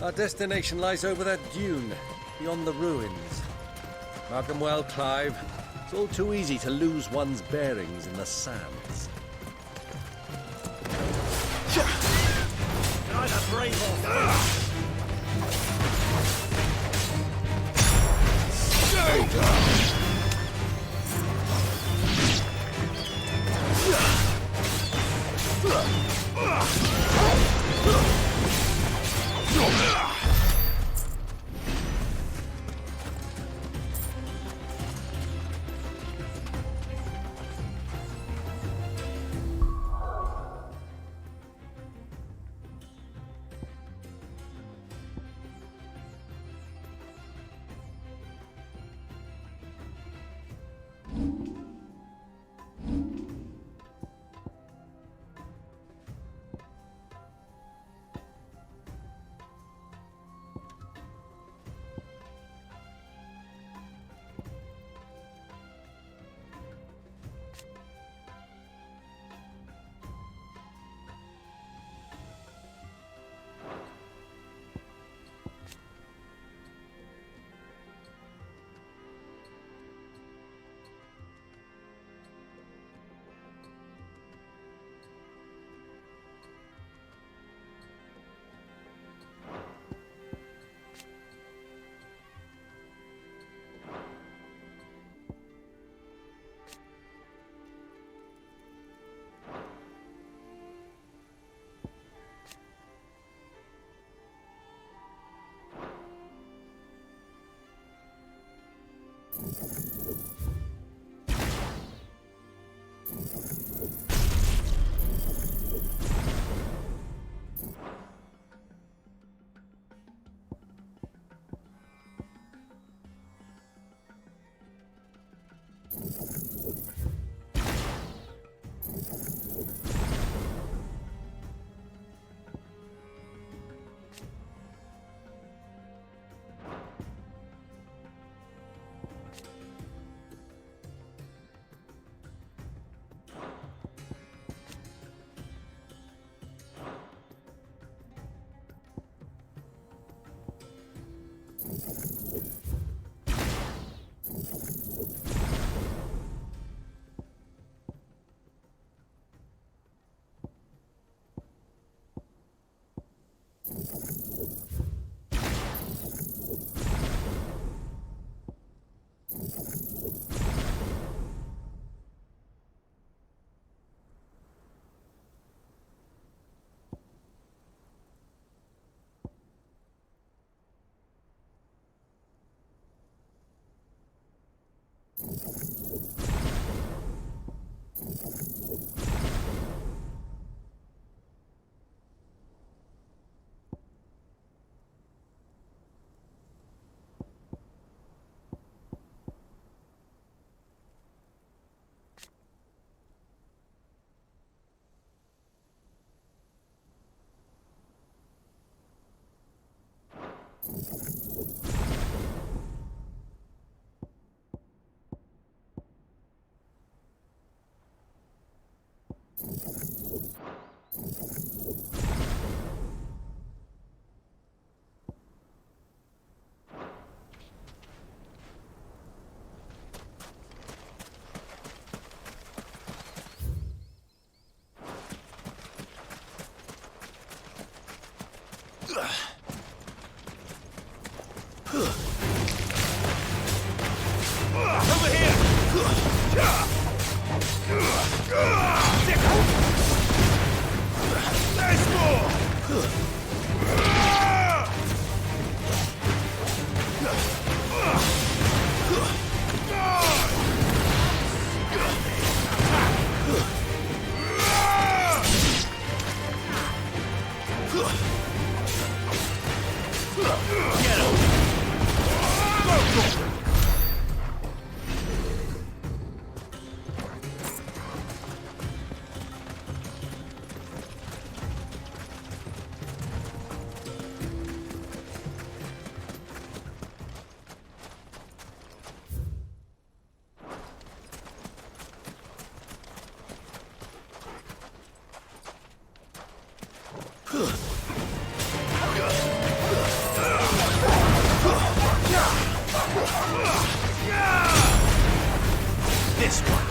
Our destination lies over that dune, beyond the ruins. Mark 'em well, Clive. It's all too easy to lose one's bearings in the sands. Neither brave or This one.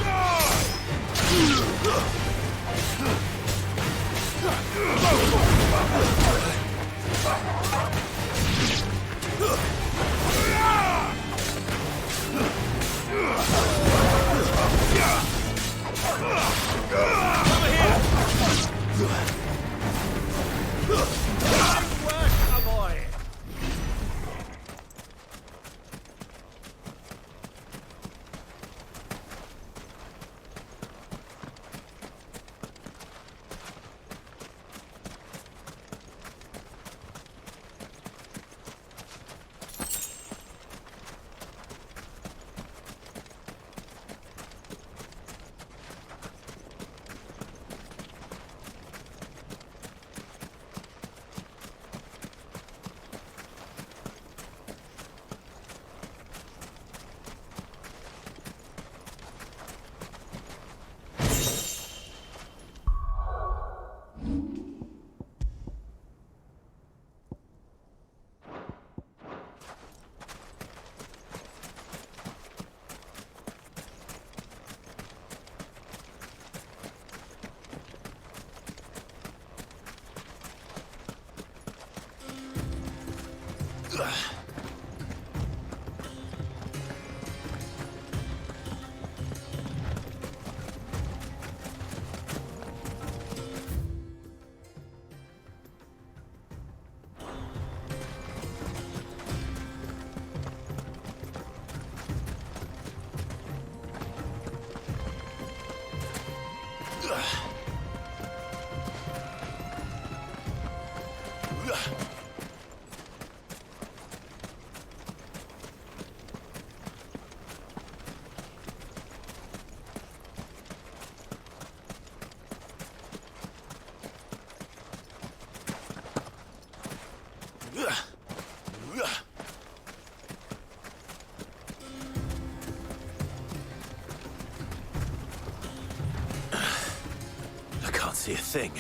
See a thing.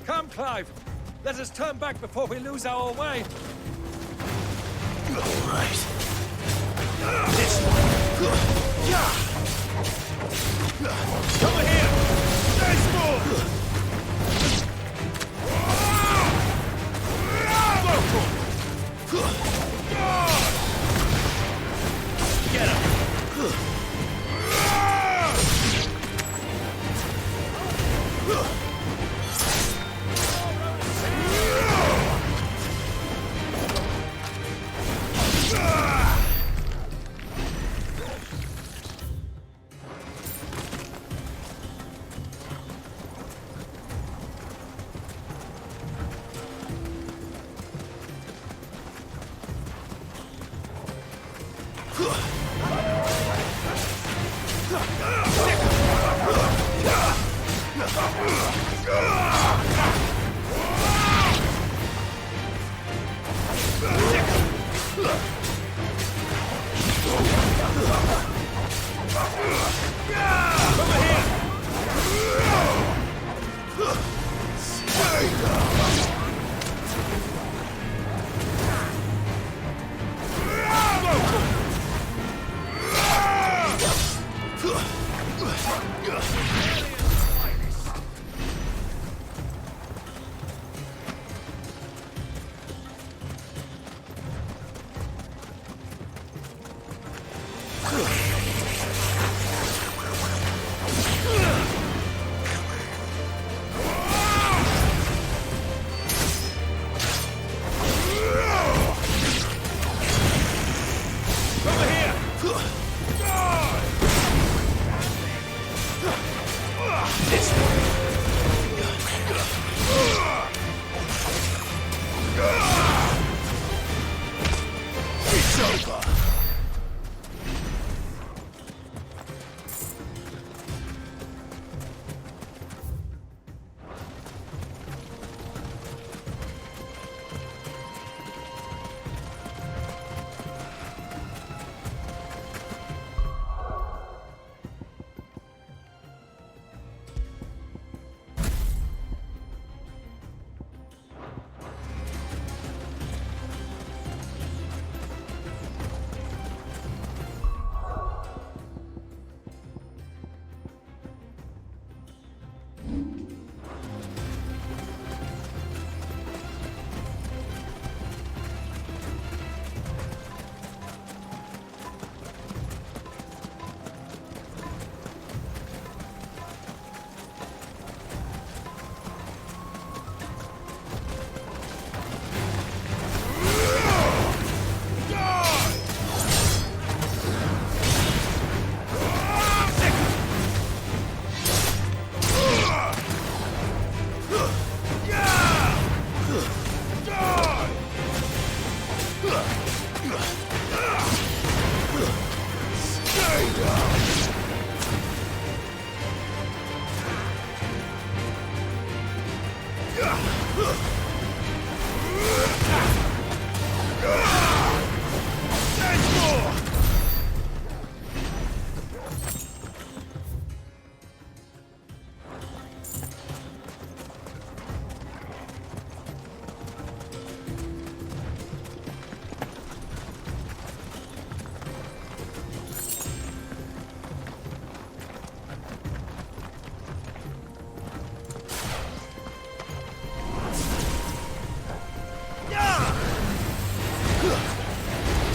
Come, Clive. Let us turn back before we lose our way. All right. This one. Over here. Nice move. Get him.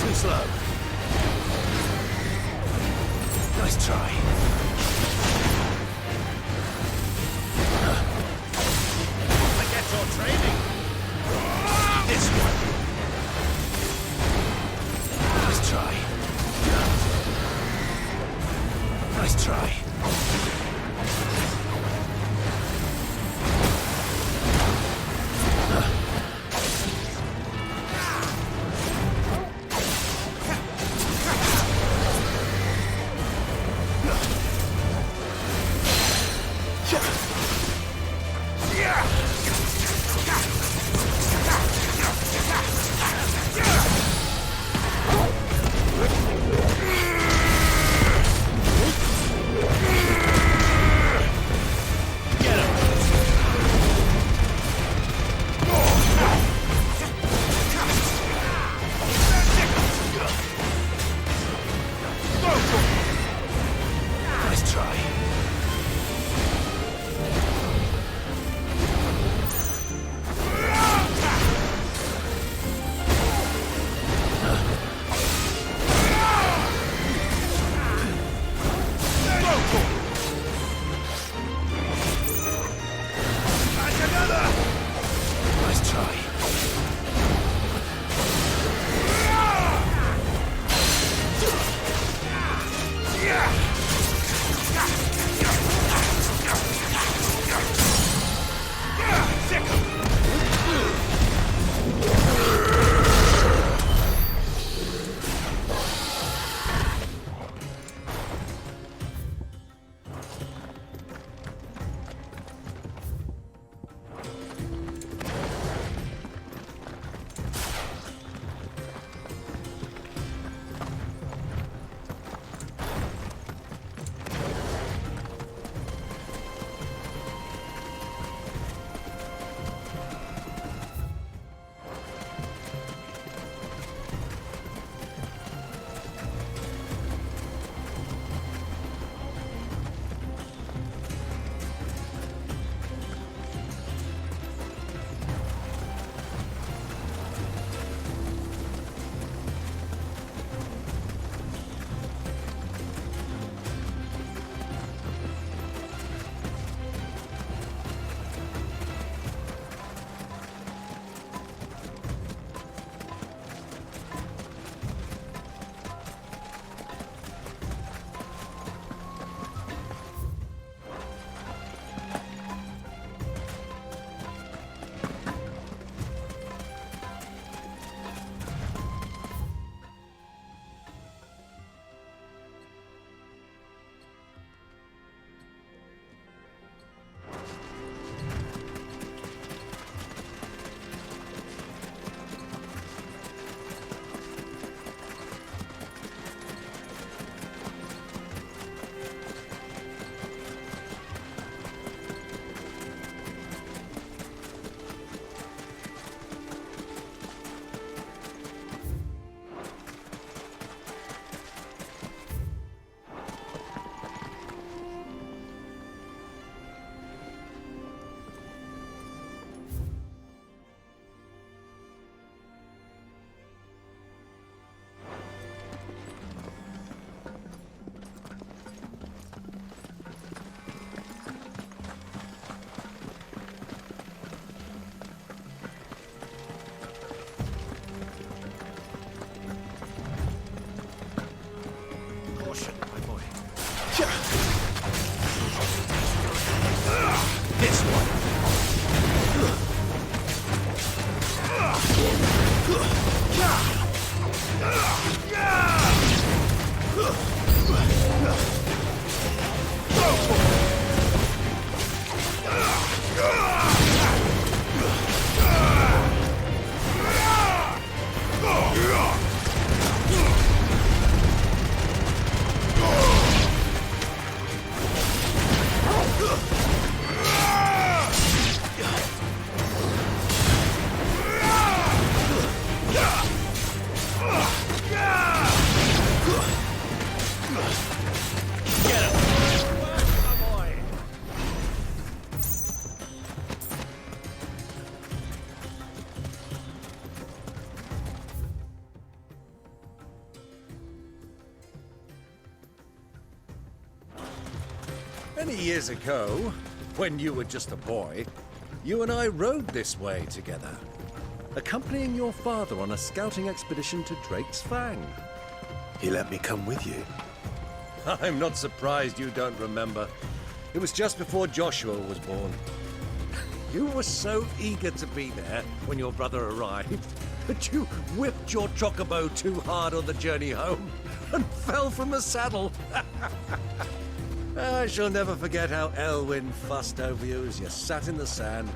Too slow. Nice try. I get your training. This one. Nice try. Nice try. Nice try. Nice try. This one. Many years ago, when you were just a boy, you and I rode this way together, accompanying your father on a scouting expedition to Drake's Fang. He let me come with you. I'm not surprised you don't remember. It was just before Joshua was born. You were so eager to be there when your brother arrived that you whipped your chocobo too hard on the journey home and fell from the saddle. I shall never forget how Elwyn fussed over you as you sat in the sand,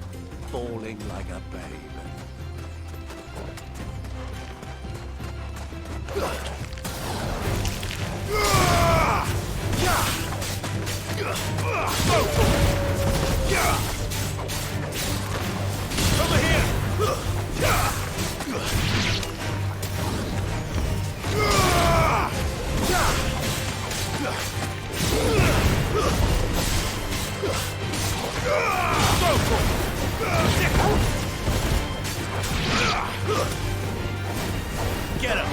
bawling like a babe. Over here! Get him!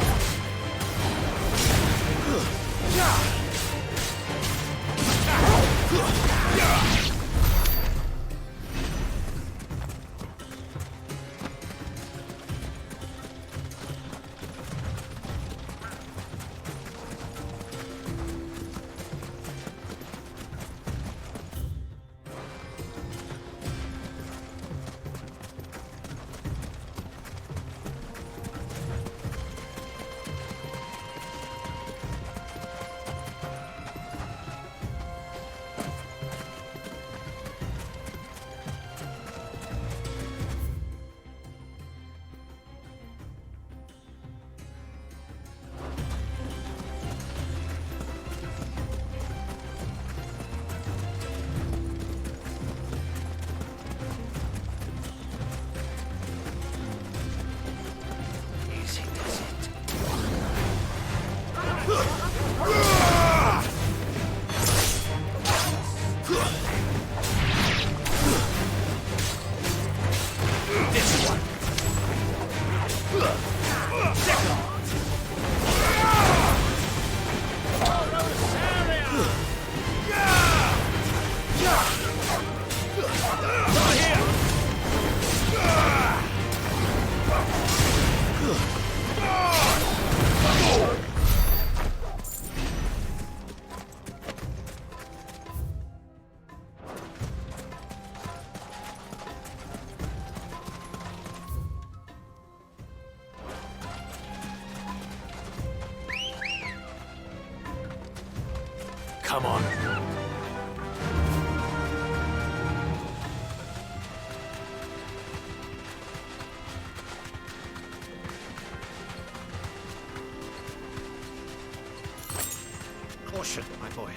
Come on. Caution, my boy.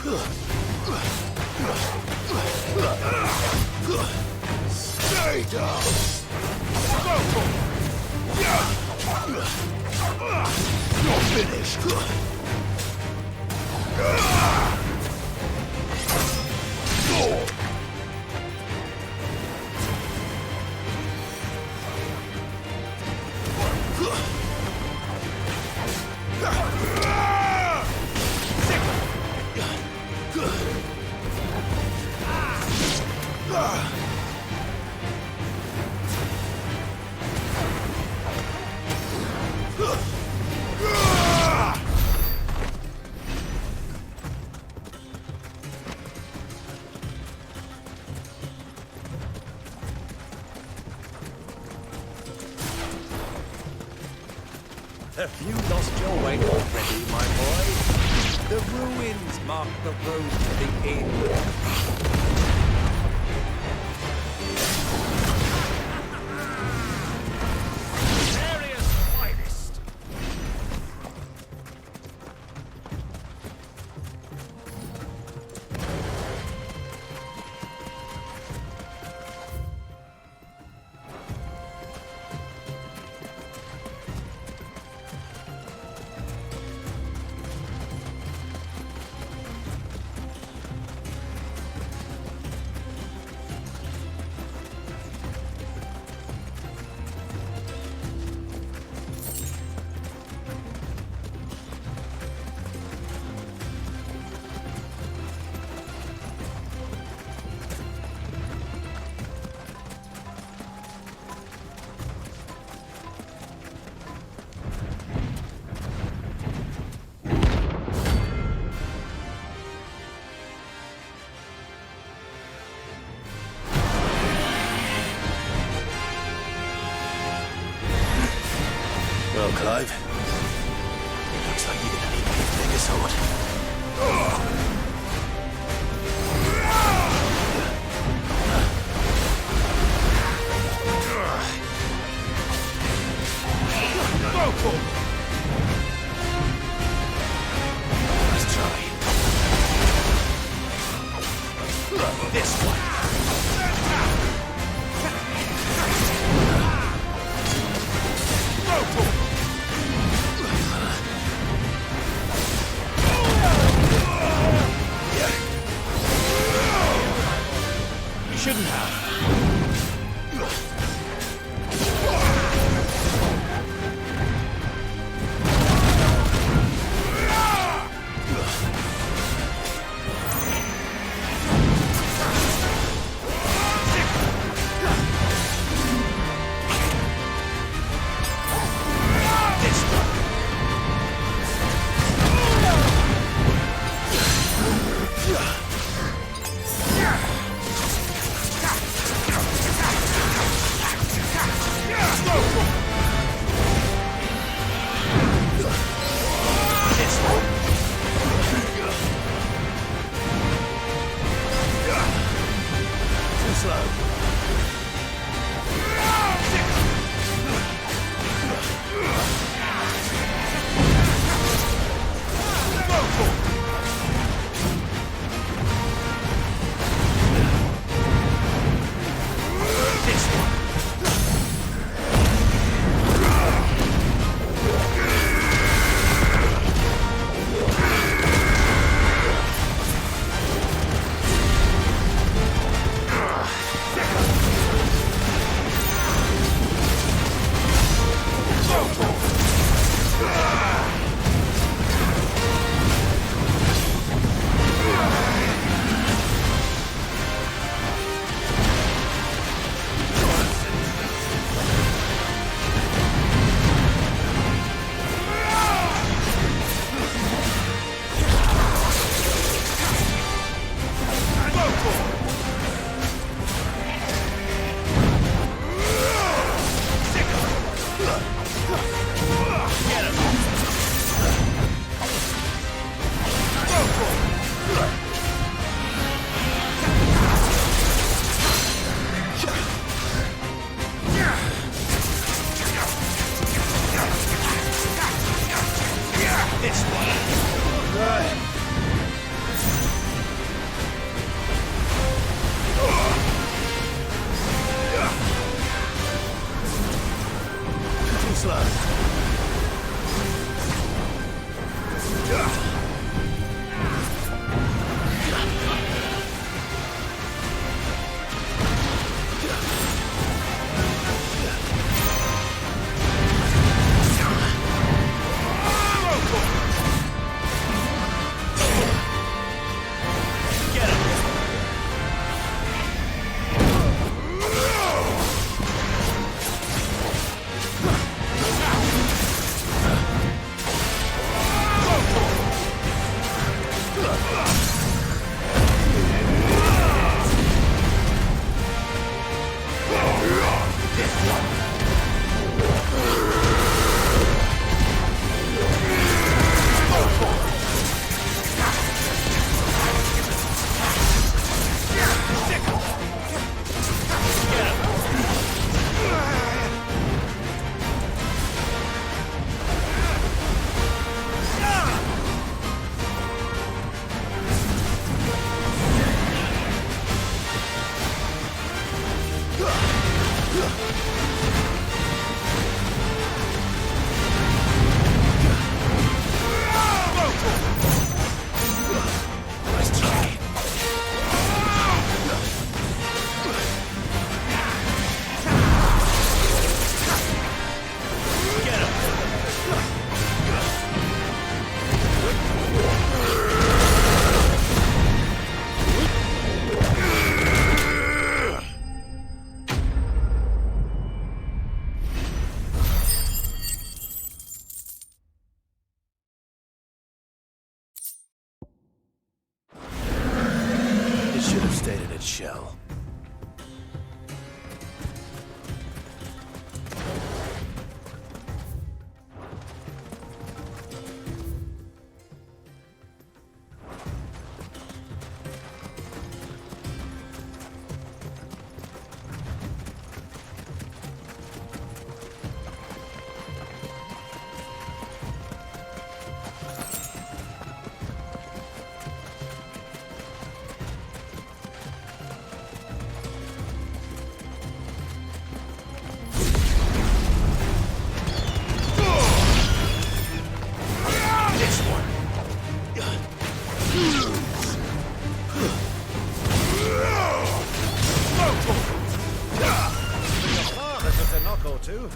Stay down! You're finished! Have you lost your way already, my boy? The ruins mark the road to the inn. Area's finest. Well, Clive, looks like you're gonna need me to take a sword. Let's try. This one. You shouldn't have. slow. Stayed in its shell. Two.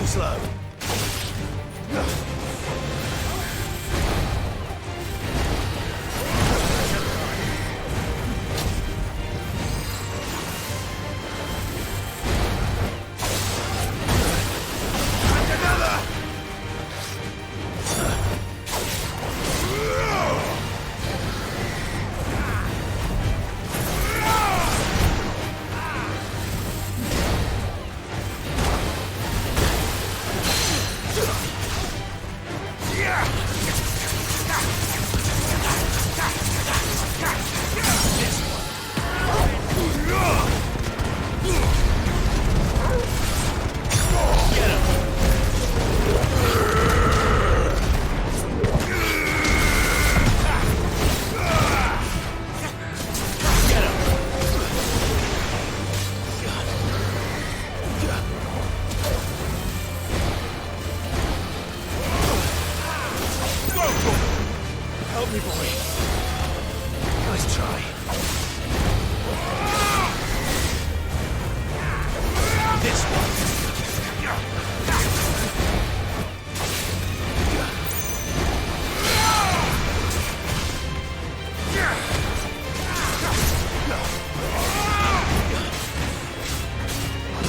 Slow. Help me, boy. Nice try. This one.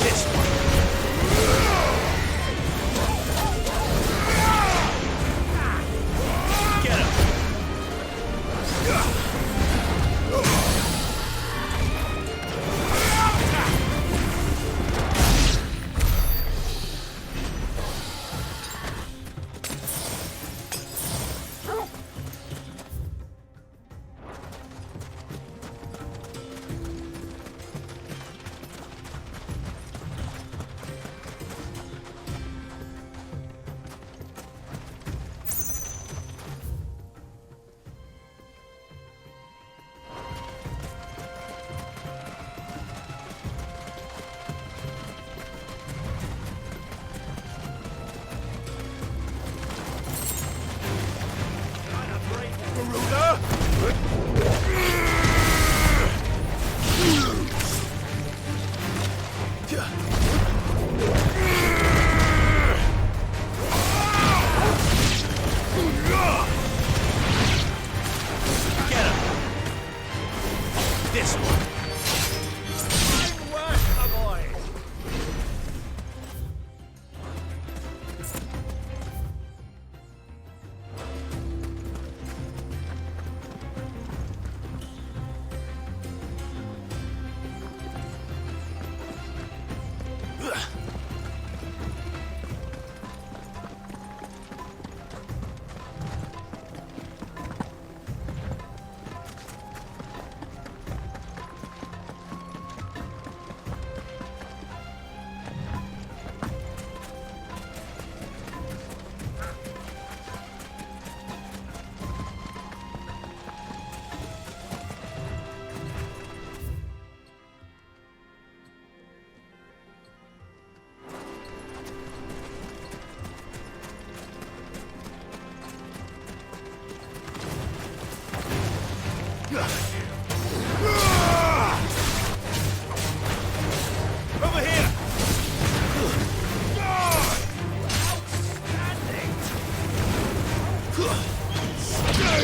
This one.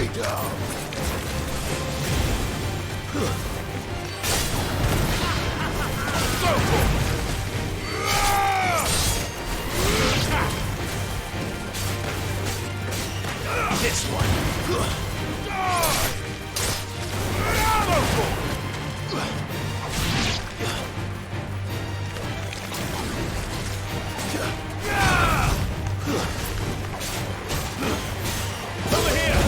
Stay down. This one. Over here.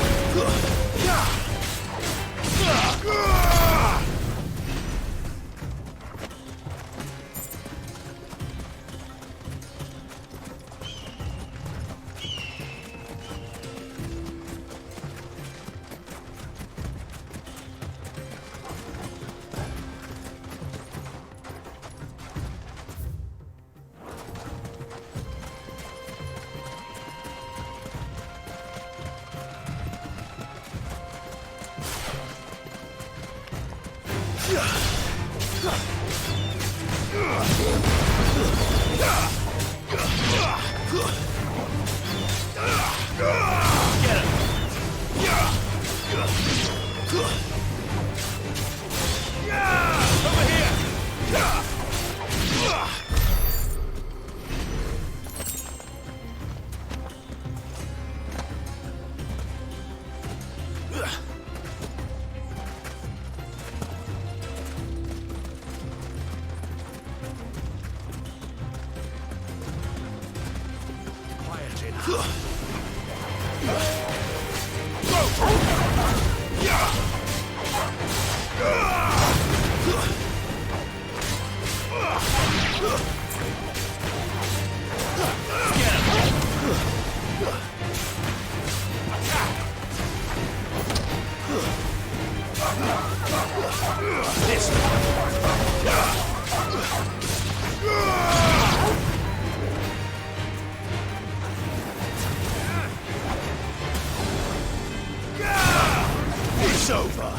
It's over.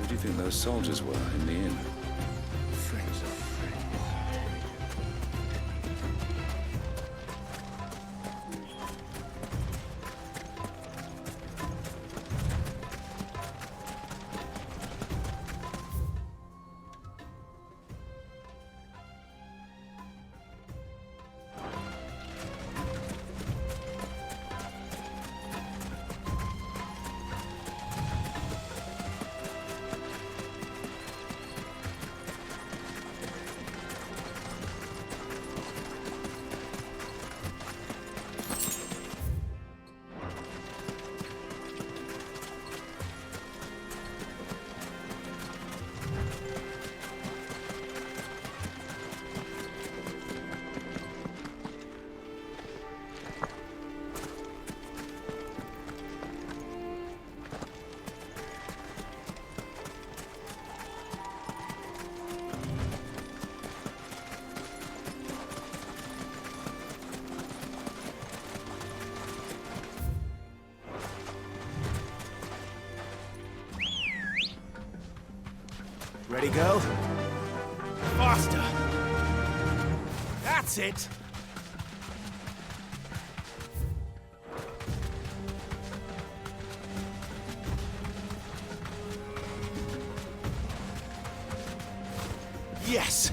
Who do you think those soldiers were in the inn? Friends of friends. Ready, go? Faster! That's it! Yes!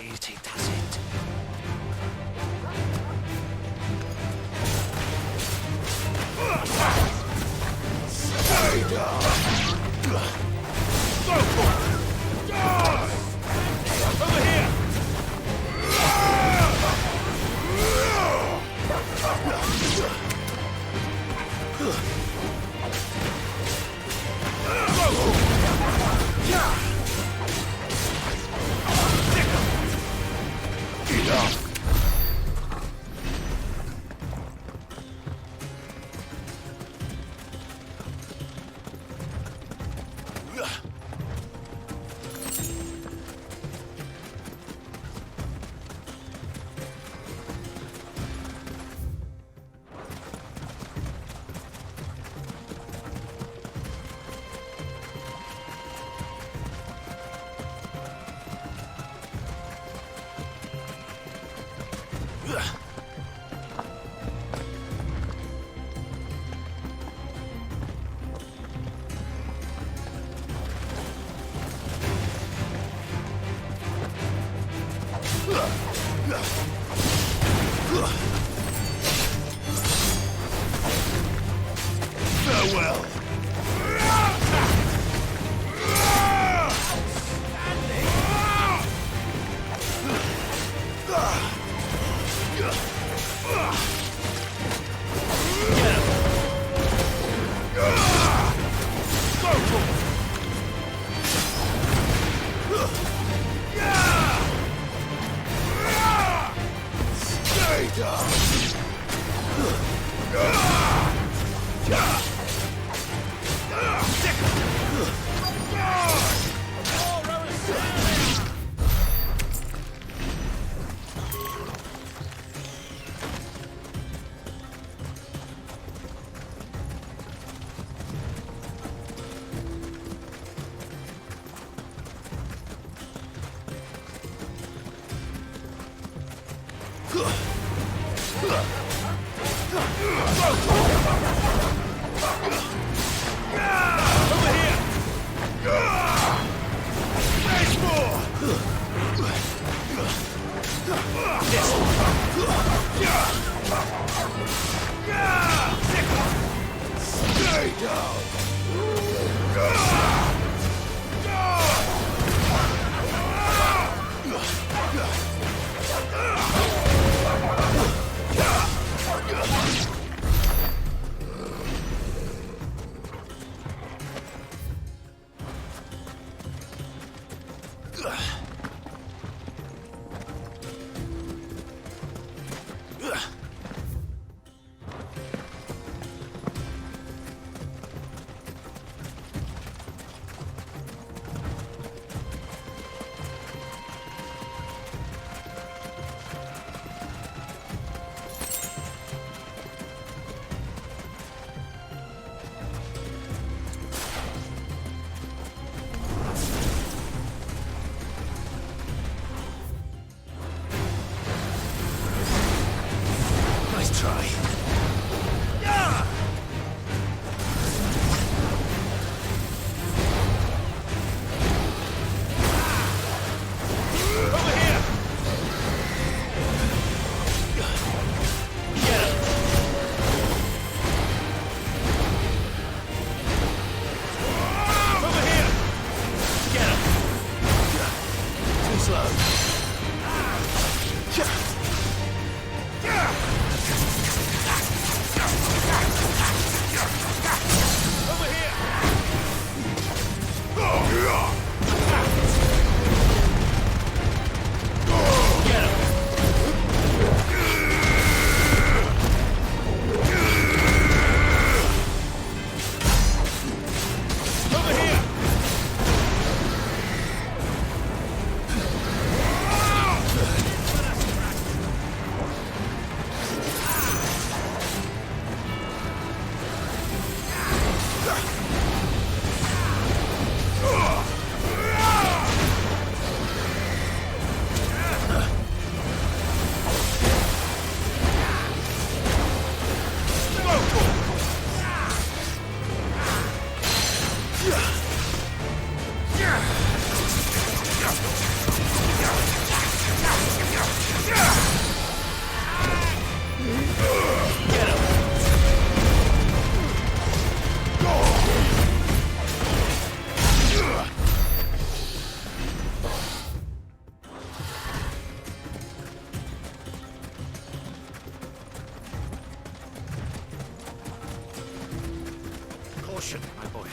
Easy does it. Stay down. Go for it. Die. Over here. Farewell. caution, my boy.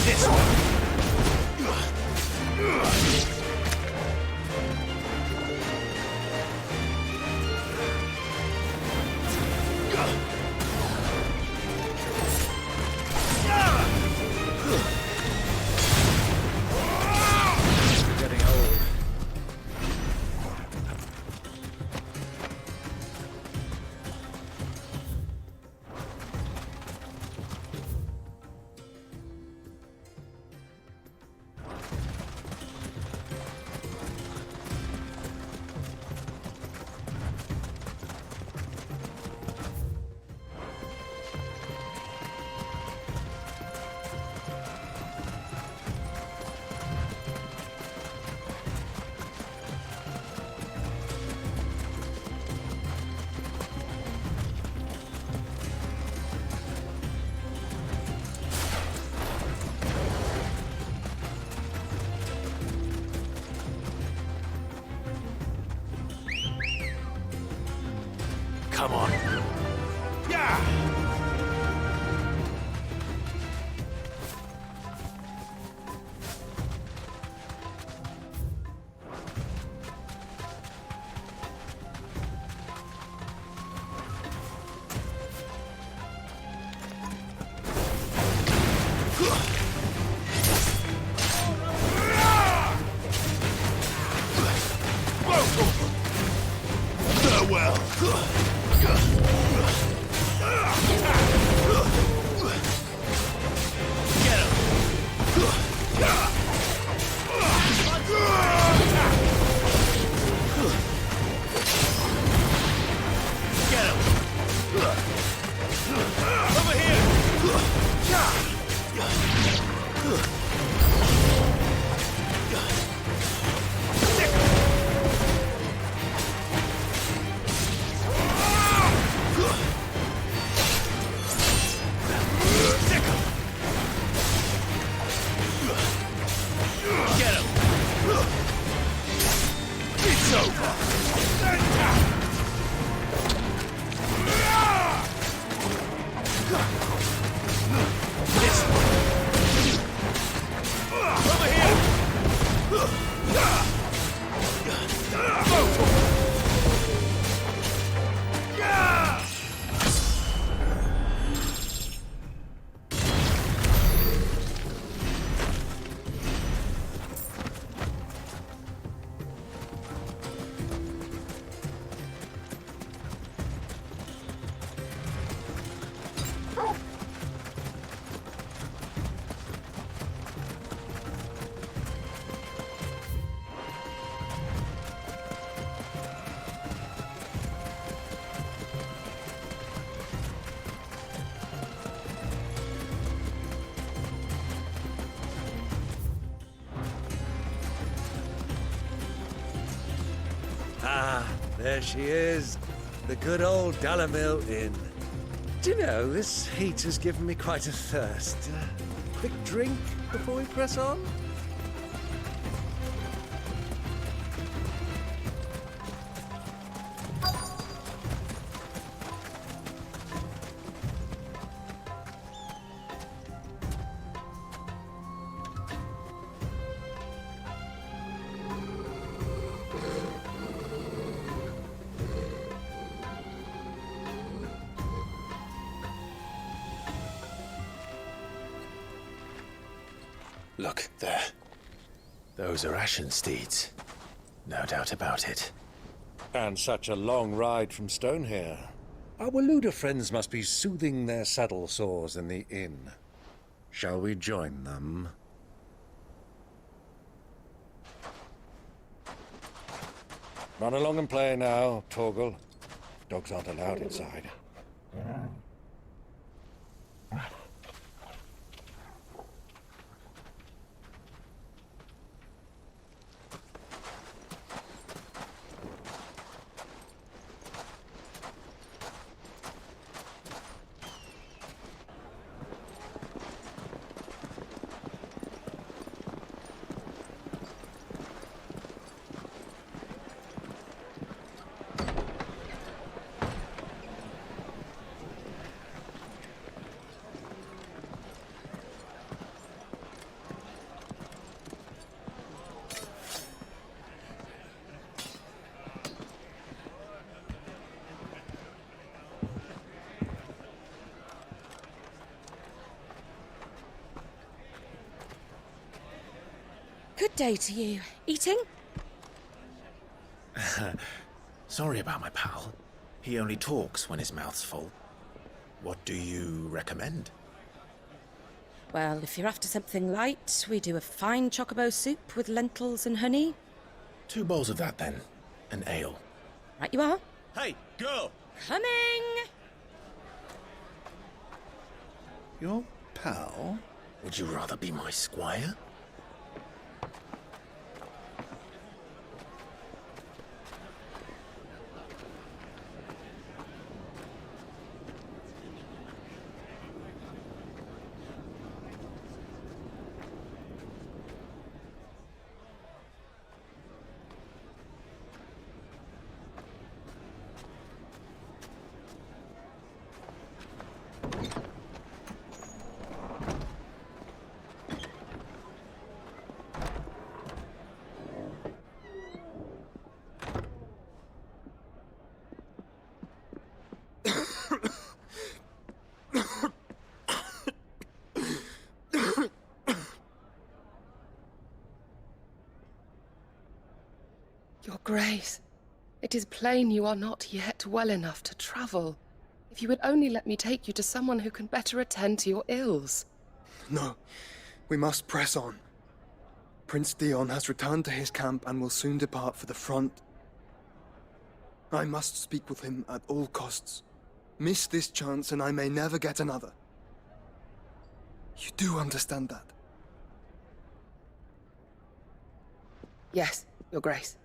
This one. Getting old. Come on. Yeah! Farewell. Ah, there she is. The good old Dalamil Inn. Do you know, this heat has given me quite a thirst. Quick drink before we press on? Look, there. Those are Ashen steeds. No doubt about it. And such a long ride from Stonehair. Our Waluda friends must be soothing their saddle sores in the inn. Shall we join them? Run along and play now, Torgal. Dogs aren't allowed inside. Good day to you. Eating? Sorry about my pal. He only talks when his mouth's full. What do you recommend? Well, if you're after something light, we do a fine chocobo soup with lentils and honey. 2 bowls of that, then. An ale. Right you are. Hey, girl! Coming! Your pal? Would you rather be my squire? Your Grace, it is plain you are not yet well enough to travel. If you would only let me take you to someone who can better attend to your ills. No, we must press on. Prince Dion has returned to his camp and will soon depart for the front. I must speak with him at all costs. Miss this chance and I may never get another. You do understand that? Yes, Your Grace.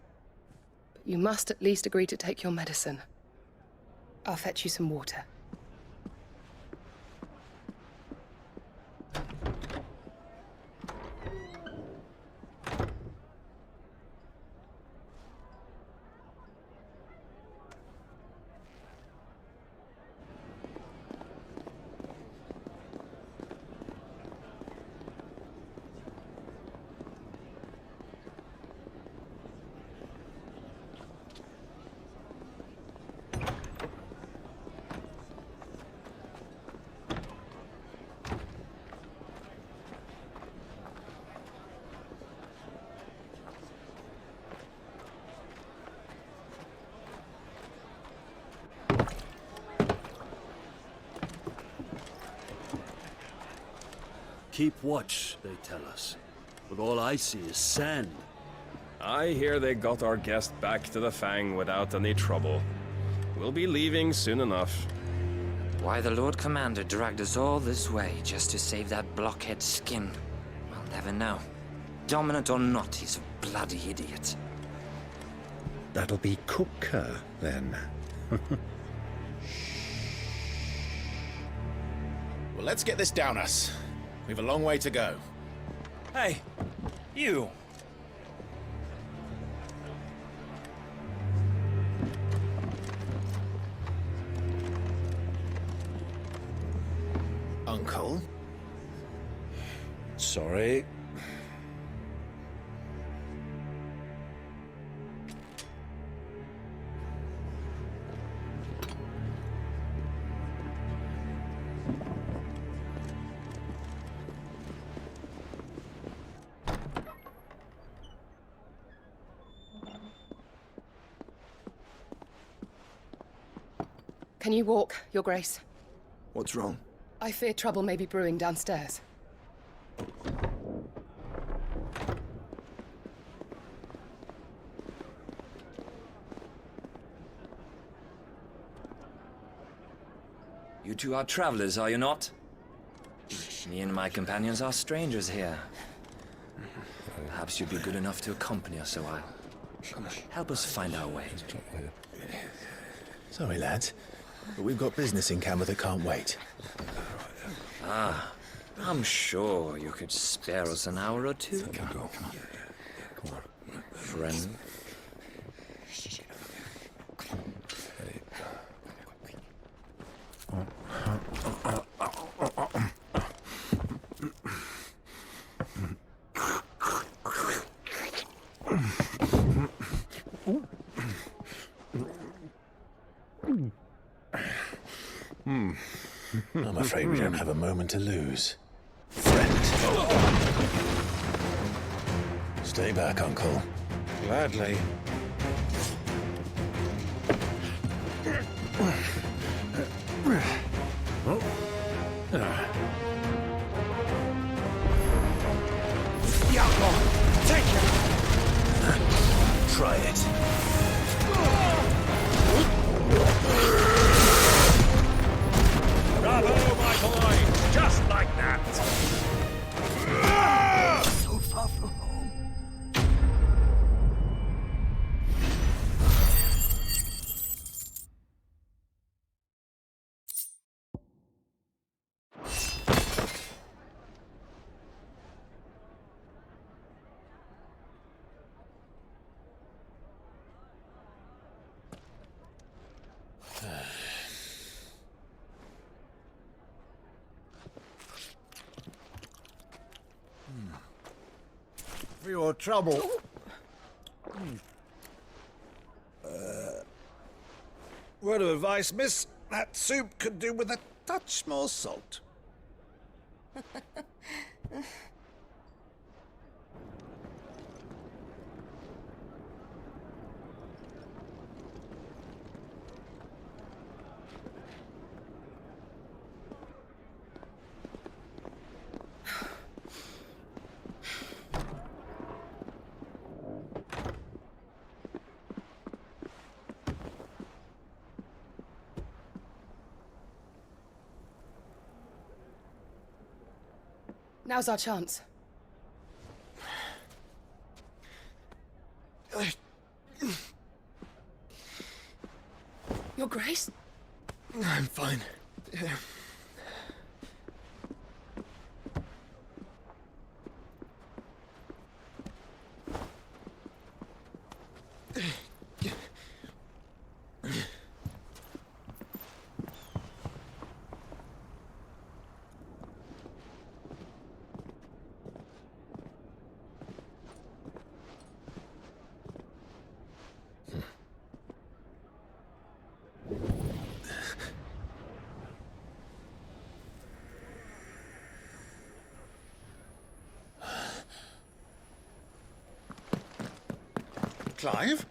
But you must at least agree to take your medicine. I'll fetch you some water. Keep watch, they tell us. But all I see is sand. I hear they got our guest back to the Fang without any trouble. We'll be leaving soon enough. Why the Lord Commander dragged us all this way just to save that blockhead skin, I'll never know. Dominant or not, he's a bloody idiot. That'll be Cooker, then. Well, let's get this down us. We've a long way to go. Hey, you! Uncle? Sorry. Can you walk, Your Grace? What's wrong? I fear trouble may be brewing downstairs. You two are travelers, are you not? Me and my companions are strangers here. Perhaps you'd be good enough to accompany us a while. Help us find our way. Sorry, lads, but we've got business in camera that can't wait. Ah, I'm sure you could spare us an hour or two. Come on. Friend. I'm afraid we don't have a moment to lose. Friend. Stay back, Uncle. Gladly. Try it. Bravo, my boy! Just like that! So far from home. For your trouble. Word of advice, miss. That soup could do with a touch more salt. Now's our chance. Your Grace? I'm fine. Clive?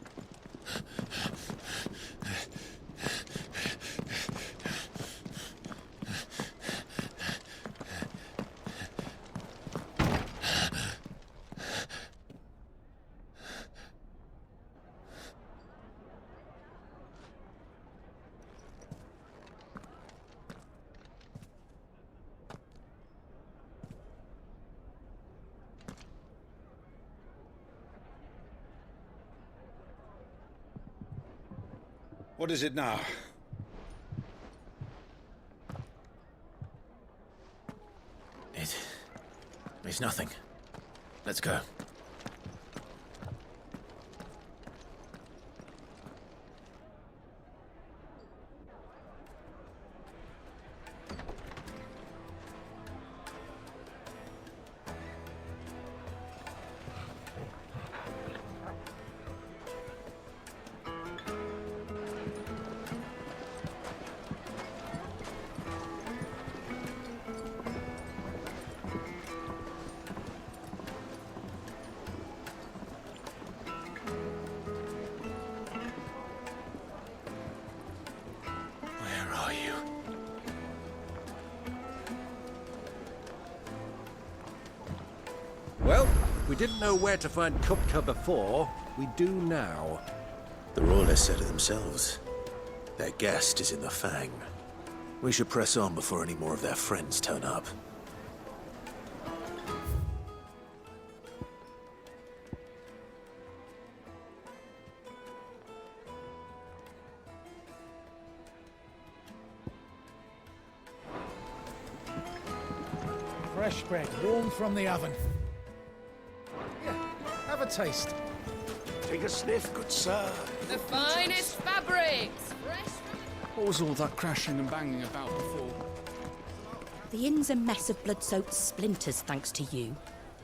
What is it now? It's nothing. Let's go. Well, we didn't know where to find Kupka before. We do now. The Royalists said it themselves. Their guest is in the Fang. We should press on before any more of their friends turn up. Fresh bread, warm from the oven. Here, have a taste. Take a sniff, good sir. The finest fabrics! What was all that crashing and banging about before? The inn's a mess of blood-soaked splinters, thanks to you.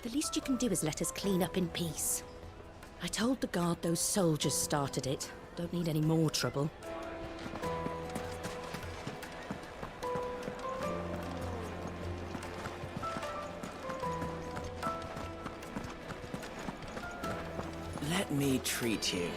The least you can do is let us clean up in peace. I told the guard those soldiers started it. Don't need any more trouble. Let me treat you.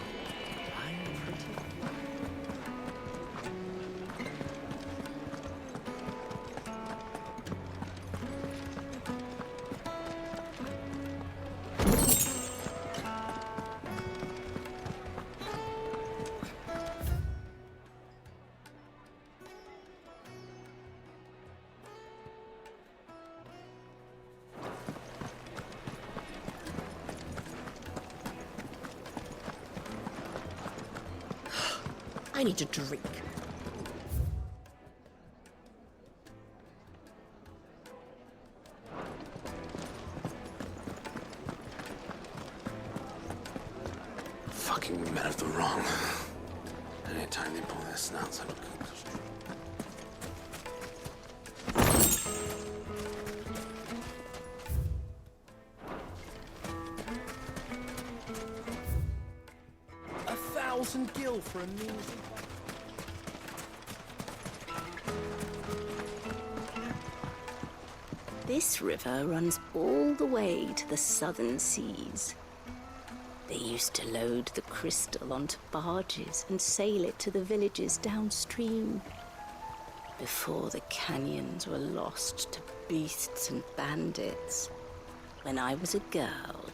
I need a drink. Fucking men of the wrong. Anytime they pull their snouts out. $1,000 for a measly... This river runs all the way to the southern seas. They used to load the crystal onto barges and sail it to the villages downstream. Before the canyons were lost to beasts and bandits. When I was a girl,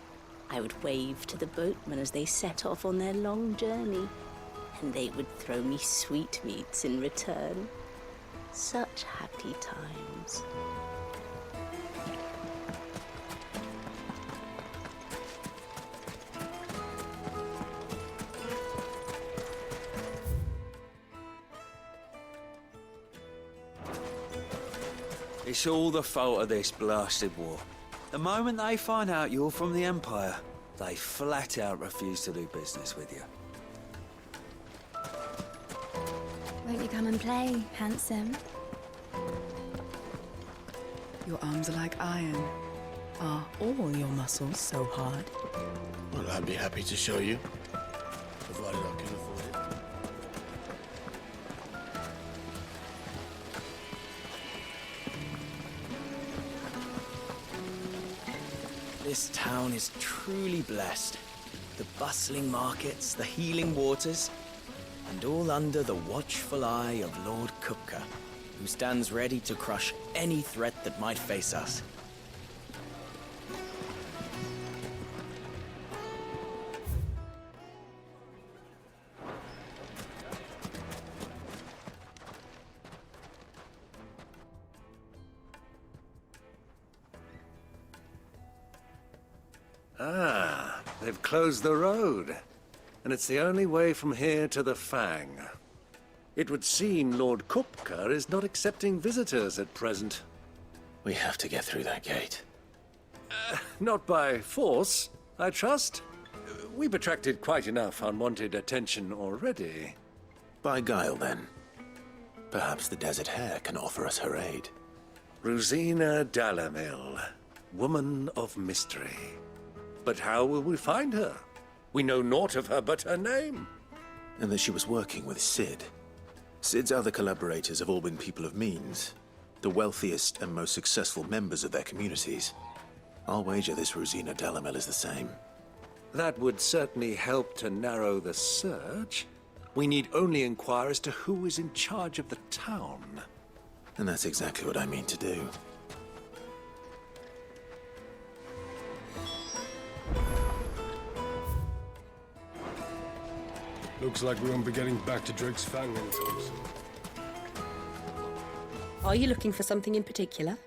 I would wave to the boatmen as they set off on their long journey, and they would throw me sweetmeats in return. Such happy times. It's all the fault of this blasted war. The moment they find out you're from the Empire, they flat out refuse to do business with you. Won't you come and play, handsome? Your arms are like iron. Are all your muscles so hard? Well, I'd be happy to show you, provided I can afford it. This town is truly blessed. The bustling markets, the healing waters, and all under the watchful eye of Lord Kupka, who stands ready to crush any threat that might face us. Ah, they've closed the road. And it's the only way from here to the Fang. It would seem Lord Kupka is not accepting visitors at present. We have to get through that gate. Not by force, I trust. We've attracted quite enough unwanted attention already. By guile, then. Perhaps the Desert Hare can offer us her aid. Rosina Dalamil, woman of mystery. But how will we find her? We know naught of her but her name. And that she was working with Sid. Sid's other collaborators have all been people of means, the wealthiest and most successful members of their communities. I'll wager this Rosina Dalamil is the same. That would certainly help to narrow the search. We need only inquire as to who is in charge of the town. And that's exactly what I mean to do. Looks like we won't be getting back to Drake's Fang anytime soon. Are you looking for something in particular?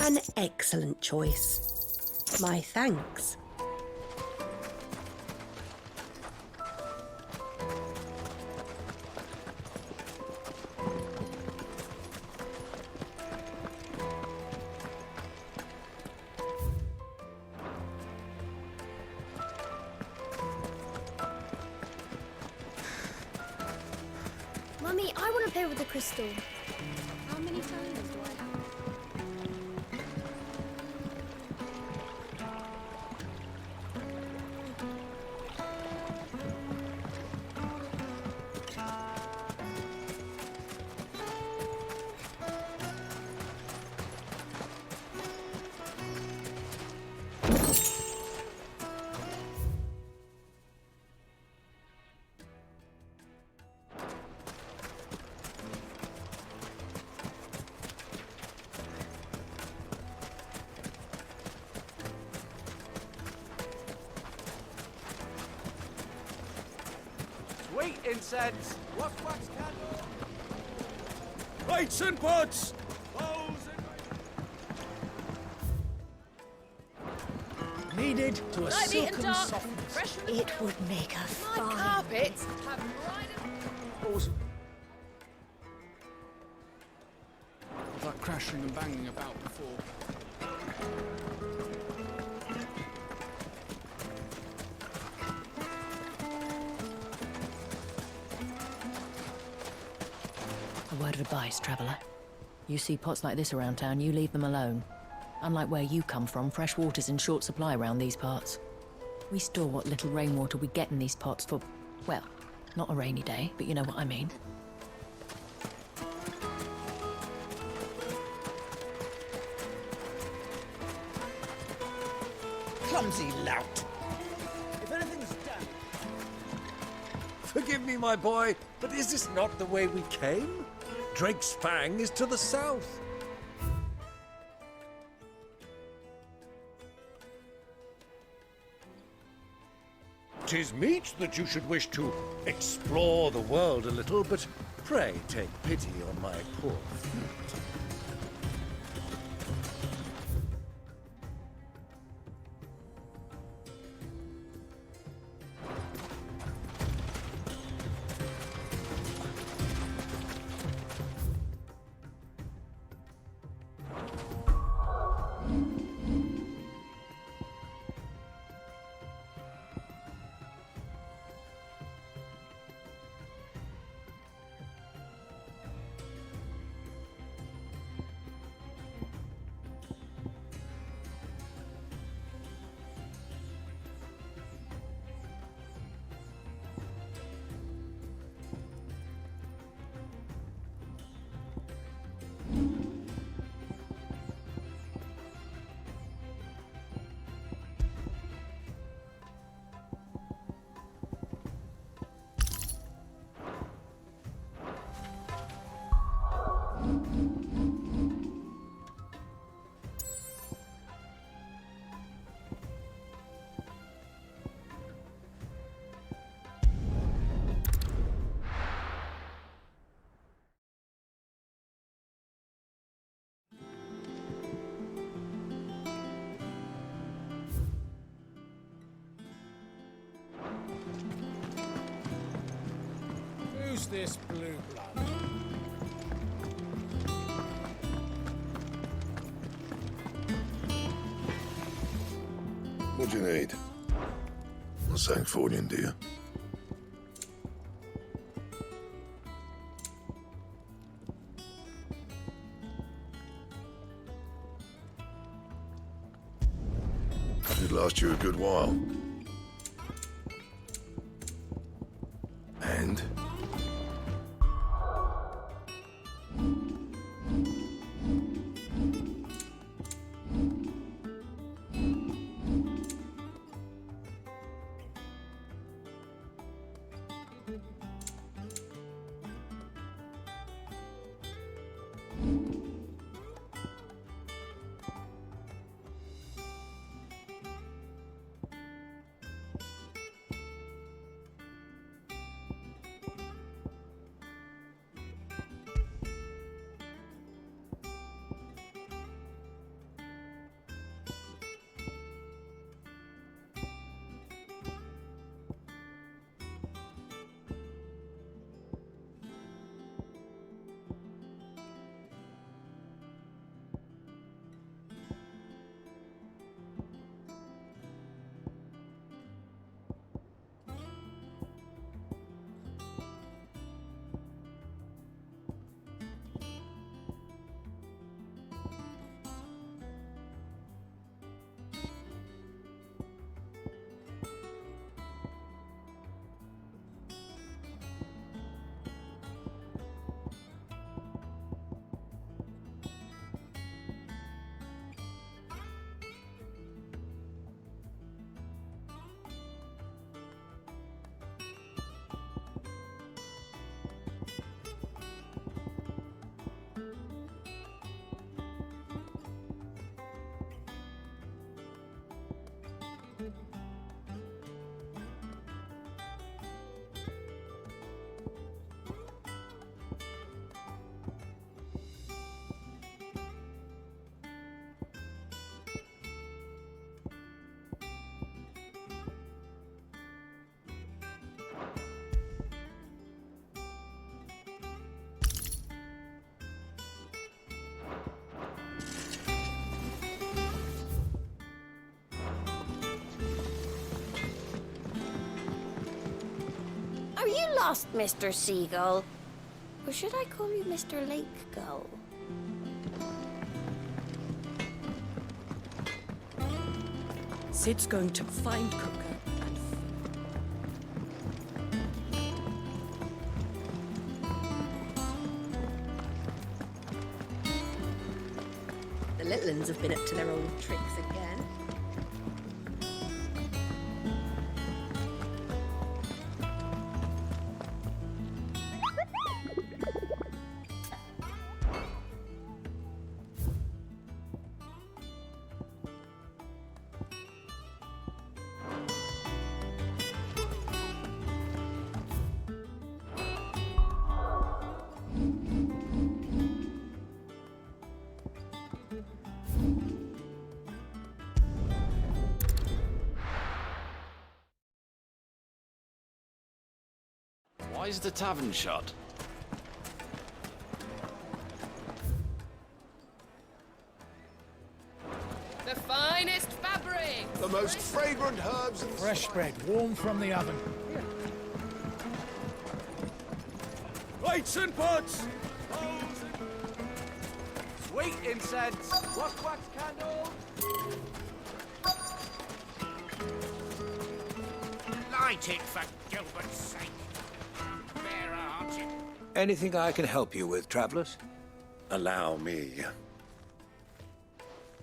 An excellent choice. My thanks. Mummy, I want to play with the crystal. How many fingers do I have? Sweet incense. What's wax candle? Lights and pots! Needed to a Light, neat and silken dark. softness. Fresh and It would make a fine Carpets. All that crashing and banging about before. A word of advice, traveller. You see pots like this around town, you leave them alone. Unlike where you come from, fresh water's in short supply around these parts. We store what little rainwater we get in these pots for, well, not a rainy day, but you know what I mean. Clumsy lout. If anything's damaged... Forgive me, my boy, but is this not the way we came? Drake's Fang is to the south. 'Tis meet that you should wish to explore the world a little, but pray take pity on my poor feet. Who's this blue blood? What do you need? A Sancfordian, do you? It'd last you a good while. And? Are you lost, Mr. Seagull? Or should I call you Mr. Lake Gull? Sid's going to find Cooker and... The little uns have been up to their old tricks again. Why is the tavern shut? The finest fabric! The most fragrant herbs and fresh bread, warm from the oven. Lights and pots! Sweet incense! Wax candles! Light it for Gilbert's sake. Bearer, aren't you? Anything I can help you with, travellers? Allow me.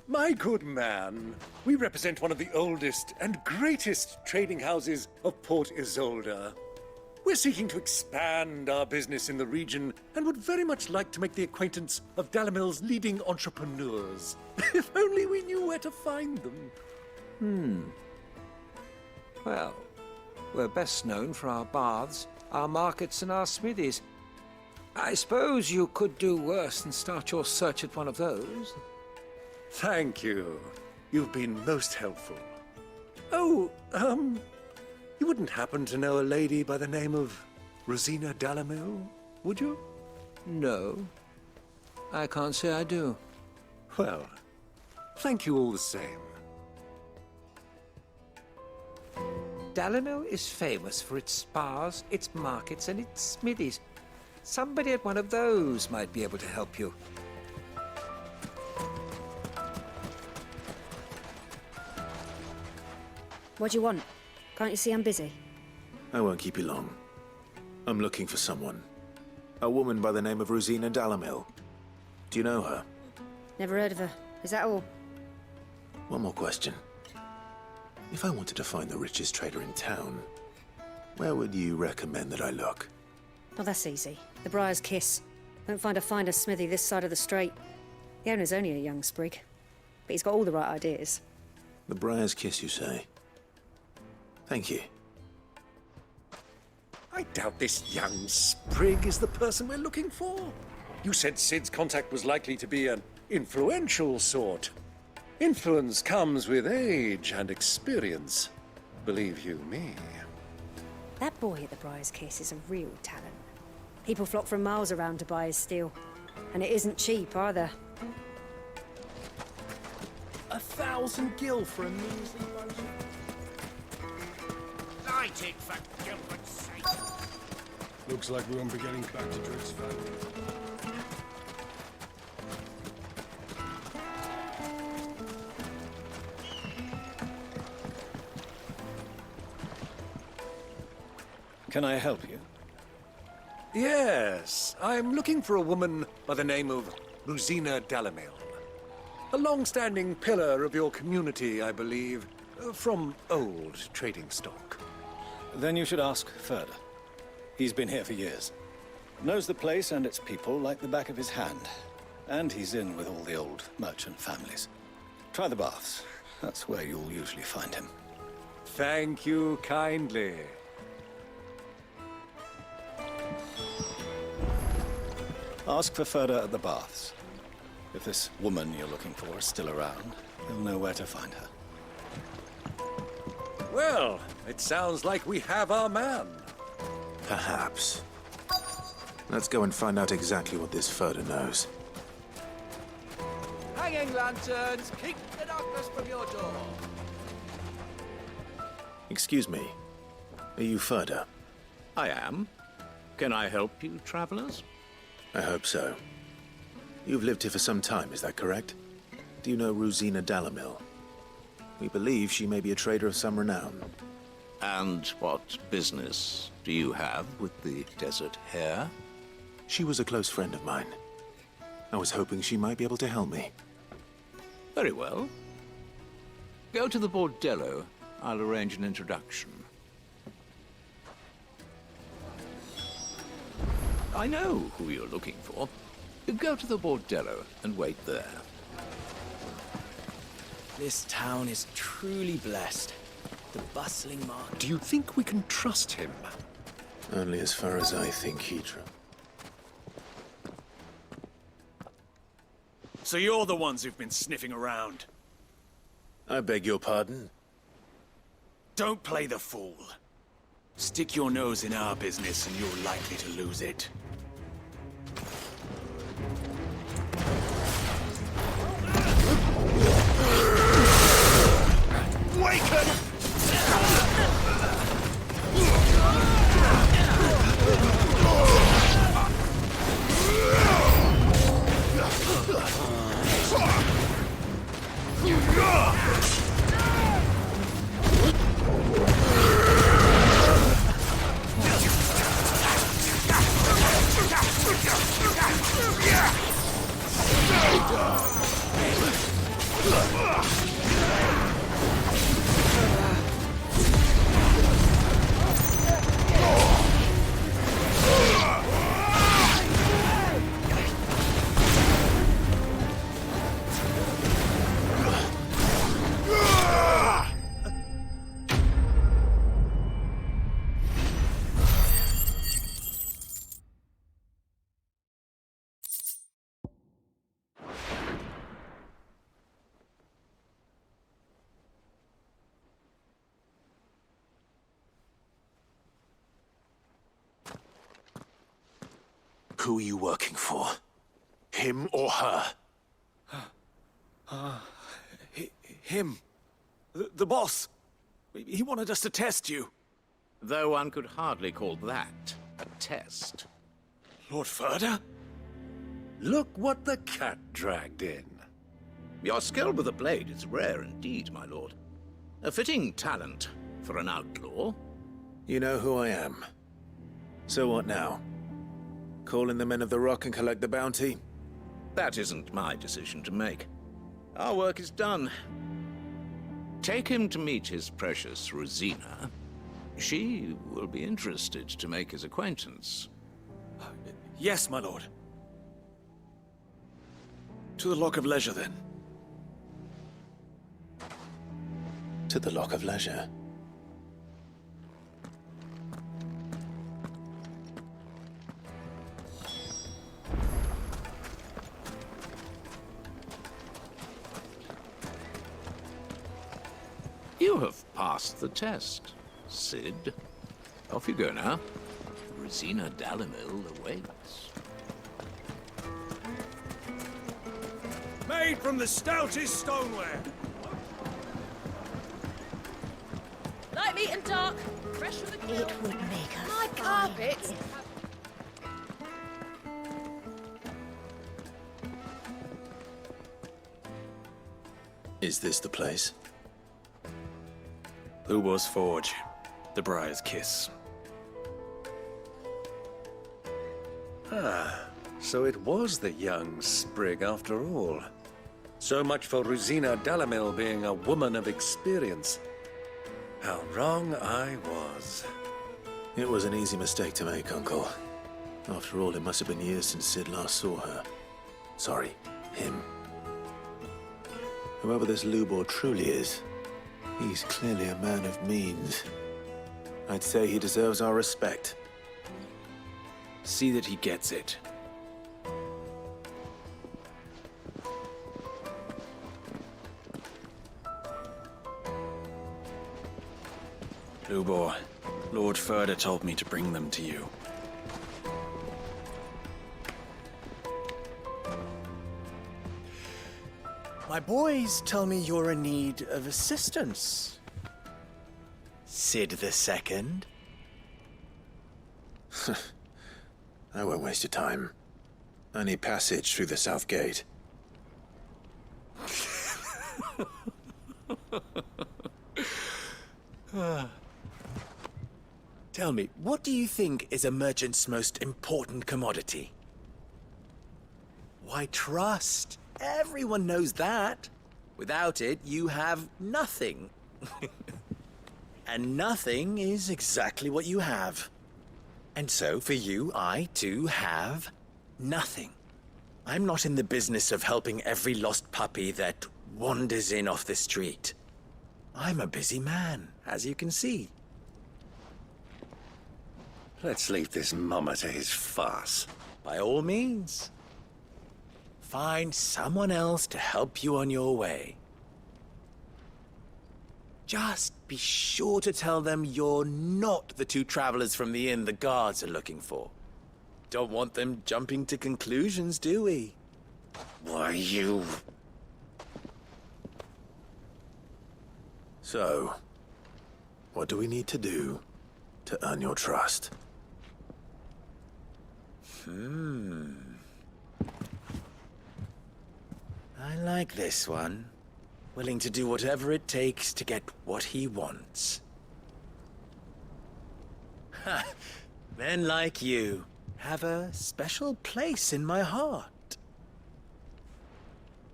My good man, we represent one of the oldest and greatest trading houses of Port Isolde. We're seeking to expand our business in the region and would very much like to make the acquaintance of Dalamil's leading entrepreneurs. If only we knew where to find them. Well, we're best known for our baths, our markets, and our smithies. I suppose you could do worse than start your search at one of those. Thank you. You've been most helpful. Oh, you wouldn't happen to know a lady by the name of Rosina Dalamil, would you? No, I can't say I do. Well, thank you all the same. Dalamil is famous for its spas, its markets, and its smithies. Somebody at one of those might be able to help you. What do you want? Can't you see I'm busy? I won't keep you long. I'm looking for someone. A woman by the name of Rosina Dalamil. Do you know her? Never heard of her. Is that all? One more question. If I wanted to find the richest trader in town, where would you recommend that I look? Oh, that's easy. The Briar's Kiss. Won't find a finer smithy this side of the strait. The owner's only a young sprig, but he's got all the right ideas. The Briar's Kiss, you say? Thank you. I doubt this young sprig is the person we're looking for. You said Sid's contact was likely to be an influential sort. Influence comes with age and experience. Believe you me. That boy at the Briar's Kiss is a real talent. People flock from miles around to buy his steel. And it isn't cheap either. 1,000 gil for a measly motion. Light it for Gilbert's sake. Looks like we won't be getting back to Drake's family. Can I help you? Yes, I'm looking for a woman by the name of Rosina Dalamil. A long-standing pillar of your community, I believe, from old trading stock. Then you should ask Ferda. He's been here for years. Knows the place and its people like the back of his hand. And he's in with all the old merchant families. Try the baths. That's where you'll usually find him. Thank you kindly. Ask for Ferda at the baths. If this woman you're looking for is still around, you'll know where to find her. Well, it sounds like we have our man. Perhaps. Let's go and find out exactly what this Ferda knows. Hanging lanterns, keep the darkness from your door. Excuse me. Are you Ferda? I am. Can I help you, travelers? I hope so. You've lived here for some time, is that correct? Do you know Rosina Dalamil? We believe she may be a trader of some renown. And what business do you have with the Desert Hare? She was a close friend of mine. I was hoping she might be able to help me. Very well. Go to the bordello. I'll arrange an introduction. I know who you're looking for. Go to the bordello and wait there. This town is truly blessed. The bustling market. Do you think we can trust him? Only as far as I think he So you're the ones who've been sniffing around. I beg your pardon? Don't play the fool. Stick your nose in our business and you're likely to lose it. Waken! Who are you working for? Him or her? Him. The boss. He wanted us to test you. Though one could hardly call that a test. Lord Ferda? Look what the cat dragged in. Your skill with the blade is rare indeed, my lord. A fitting talent for an outlaw. You know who I am. So what now? Call in the men of the Rock and collect the bounty? That isn't my decision to make. Our work is done. Take him to meet his precious Rosina. She will be interested to make his acquaintance. Yes, my lord. To the Lock of Leisure, then. To the Lock of Leisure. You have passed the test, Sid. Off you go now. Rosina Dalamil awaits. Made from the stoutest stoneware. Light meat and dark, fresh from the It would make a My carpets. Is this the place? Lubor's Forge. The Briar's Kiss. Ah, so it was the young sprig after all. So much for Rosina Dalamil being a woman of experience. How wrong I was. It was an easy mistake to make, Uncle. After all, it must have been years since Sid last saw her. Sorry, him. Whoever this Lubor truly is, he's clearly a man of means. I'd say he deserves our respect. See that he gets it. Lubor, Lord Ferda told me to bring them to you. My boys tell me you're in need of assistance. Sid the Second? I won't waste your time. I need passage through the south gate. Tell me, what do you think is a merchant's most important commodity? Why, trust. Everyone knows that. Without it, you have nothing. And nothing is exactly what you have. And so, for you, I, too, have nothing. I'm not in the business of helping every lost puppy that wanders in off the street. I'm a busy man, as you can see. Let's leave this mummer to his farce. By all means. Find someone else to help you on your way. Just be sure to tell them you're not the two travelers from the inn the guards are looking for. Don't want them jumping to conclusions, do we? Why, you... So, what do we need to do to earn your trust? I like this one. Willing to do whatever it takes to get what he wants. Ha! Men like you have a special place in my heart.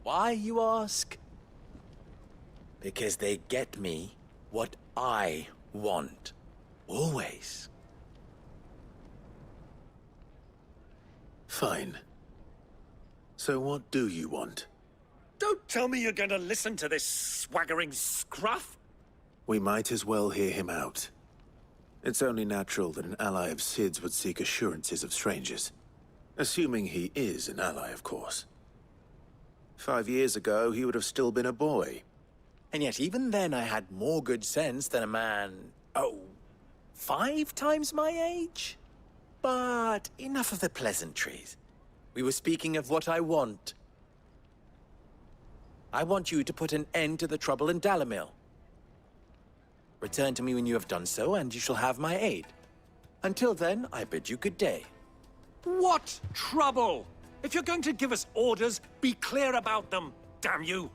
Why, you ask? Because they get me what I want. Always. Fine. So what do you want? Don't tell me you're going to listen to this swaggering scruff! We might as well hear him out. It's only natural that an ally of Sid's would seek assurances of strangers. Assuming he is an ally, of course. 5 years ago, he would have still been a boy. And yet even then I had more good sense than a man, 5 times my age? But enough of the pleasantries. We were speaking of what I want. I want you to put an end to the trouble in Dalamil. Return to me when you have done so, and you shall have my aid. Until then, I bid you good day. What trouble? If you're going to give us orders, be clear about them, damn you!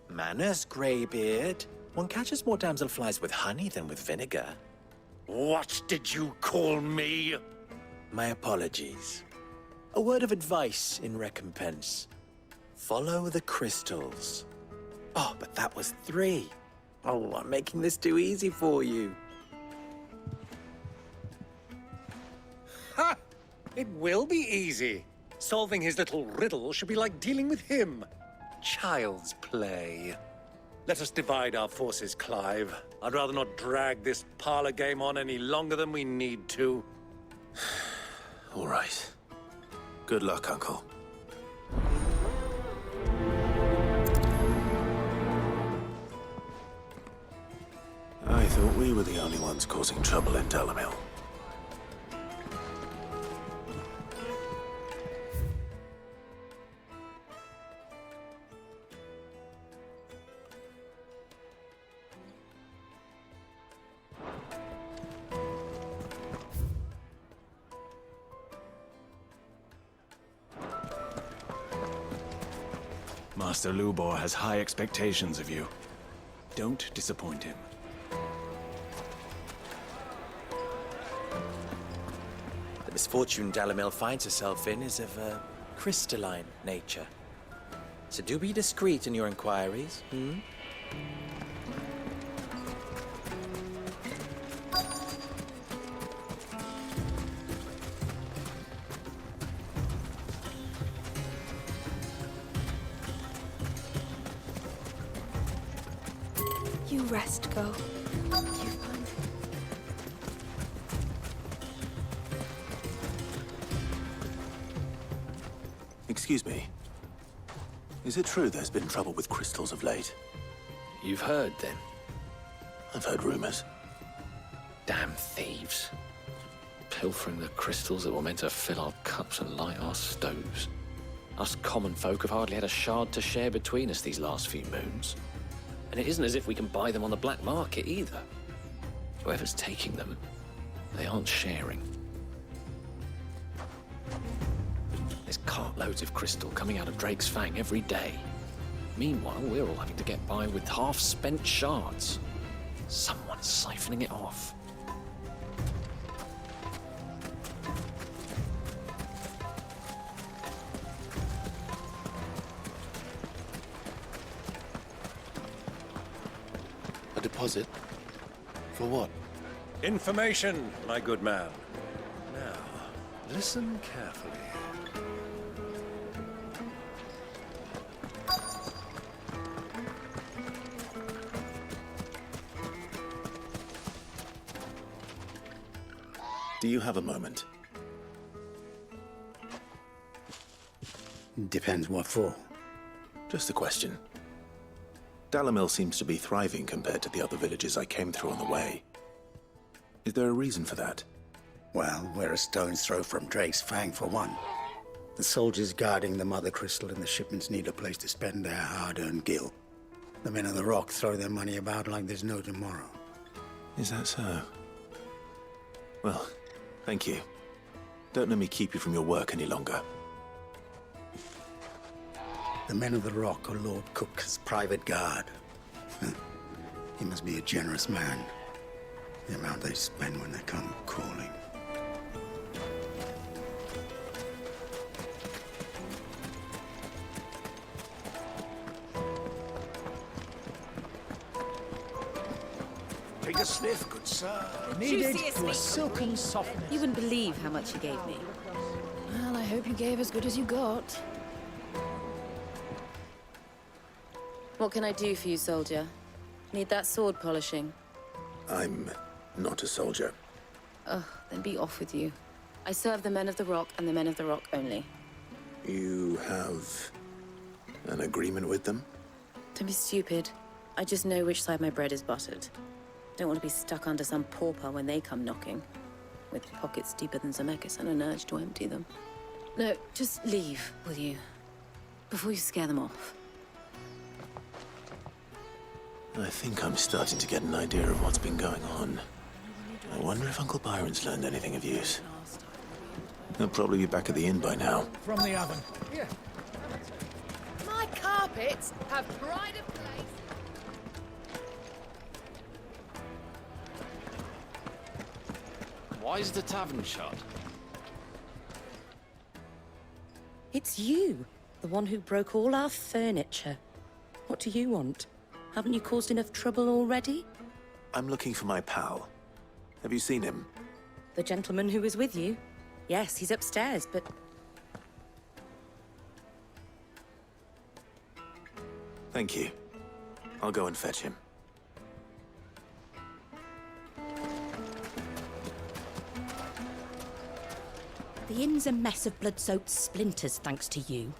Manners, Greybeard. One catches more damselflies with honey than with vinegar. What did you call me? My apologies. A word of advice in recompense. Follow the crystals. Oh, but that was 3. Oh, I'm making this too easy for you. Ha! It will be easy. Solving his little riddle should be like dealing with him. Child's play. Let us divide our forces, Clive. I'd rather not drag this parlor game on any longer than we need to. All right. Good luck, Uncle. I thought we were the only ones causing trouble in Dalamil. Master Lubor has high expectations of you. Don't disappoint him. The misfortune Dalamil finds herself in is of a crystalline nature. So do be discreet in your inquiries, You rest, girl. You're fine. Excuse me. Is it true there's been trouble with crystals of late? You've heard, then? I've heard rumors. Damn thieves. Pilfering the crystals that were meant to fill our cups and light our stoves. Us common folk have hardly had a shard to share between us these last few moons. And it isn't as if we can buy them on the black market either. Whoever's taking them, they aren't sharing. cartloads of crystal coming out of Drake's Fang every day. Meanwhile, we're all having to get by with half-spent shards. Someone's siphoning it off. A deposit? For what? Information, my good man. Now, listen carefully. Do you have a moment? Depends what for. Just a question. Dalamil seems to be thriving compared to the other villages I came through on the way. Is there a reason for that? Well, we're a stone's throw from Drake's Fang, for one. The soldiers guarding the Mother Crystal and the shipments need a place to spend their hard-earned gil. The men of the Rock throw their money about like there's no tomorrow. Is that so? Well, thank you. Don't let me keep you from your work any longer. The men of the Rock are Lord Cook's private guard. He must be a generous man. The amount they spend when they come calling. Take a sniff, good sir. Needed to a silken softness. You wouldn't believe how much he gave me. Well, I hope you gave as good as you got. What can I do for you, soldier? Need that sword polishing? I'm not a soldier. Ugh, then be off with you. I serve the men of the Rock and the men of the Rock only. You have an agreement with them? Don't be stupid. I just know which side my bread is buttered. Don't want to be stuck under some pauper when they come knocking. With pockets deeper than Zemeckis and an urge to empty them. No, just leave, will you? Before you scare them off. I think I'm starting to get an idea of what's been going on. I wonder if Uncle Byron's learned anything of use. He'll probably be back at the inn by now. From the oven. Here. My carpets have pride of place. Why is the tavern shut? It's you, the one who broke all our furniture. What do you want? Haven't you caused enough trouble already? I'm looking for my pal. Have you seen him? The gentleman who was with you? Yes, he's upstairs, but... Thank you. I'll go and fetch him. The inn's a mess of blood-soaked splinters, thanks to you.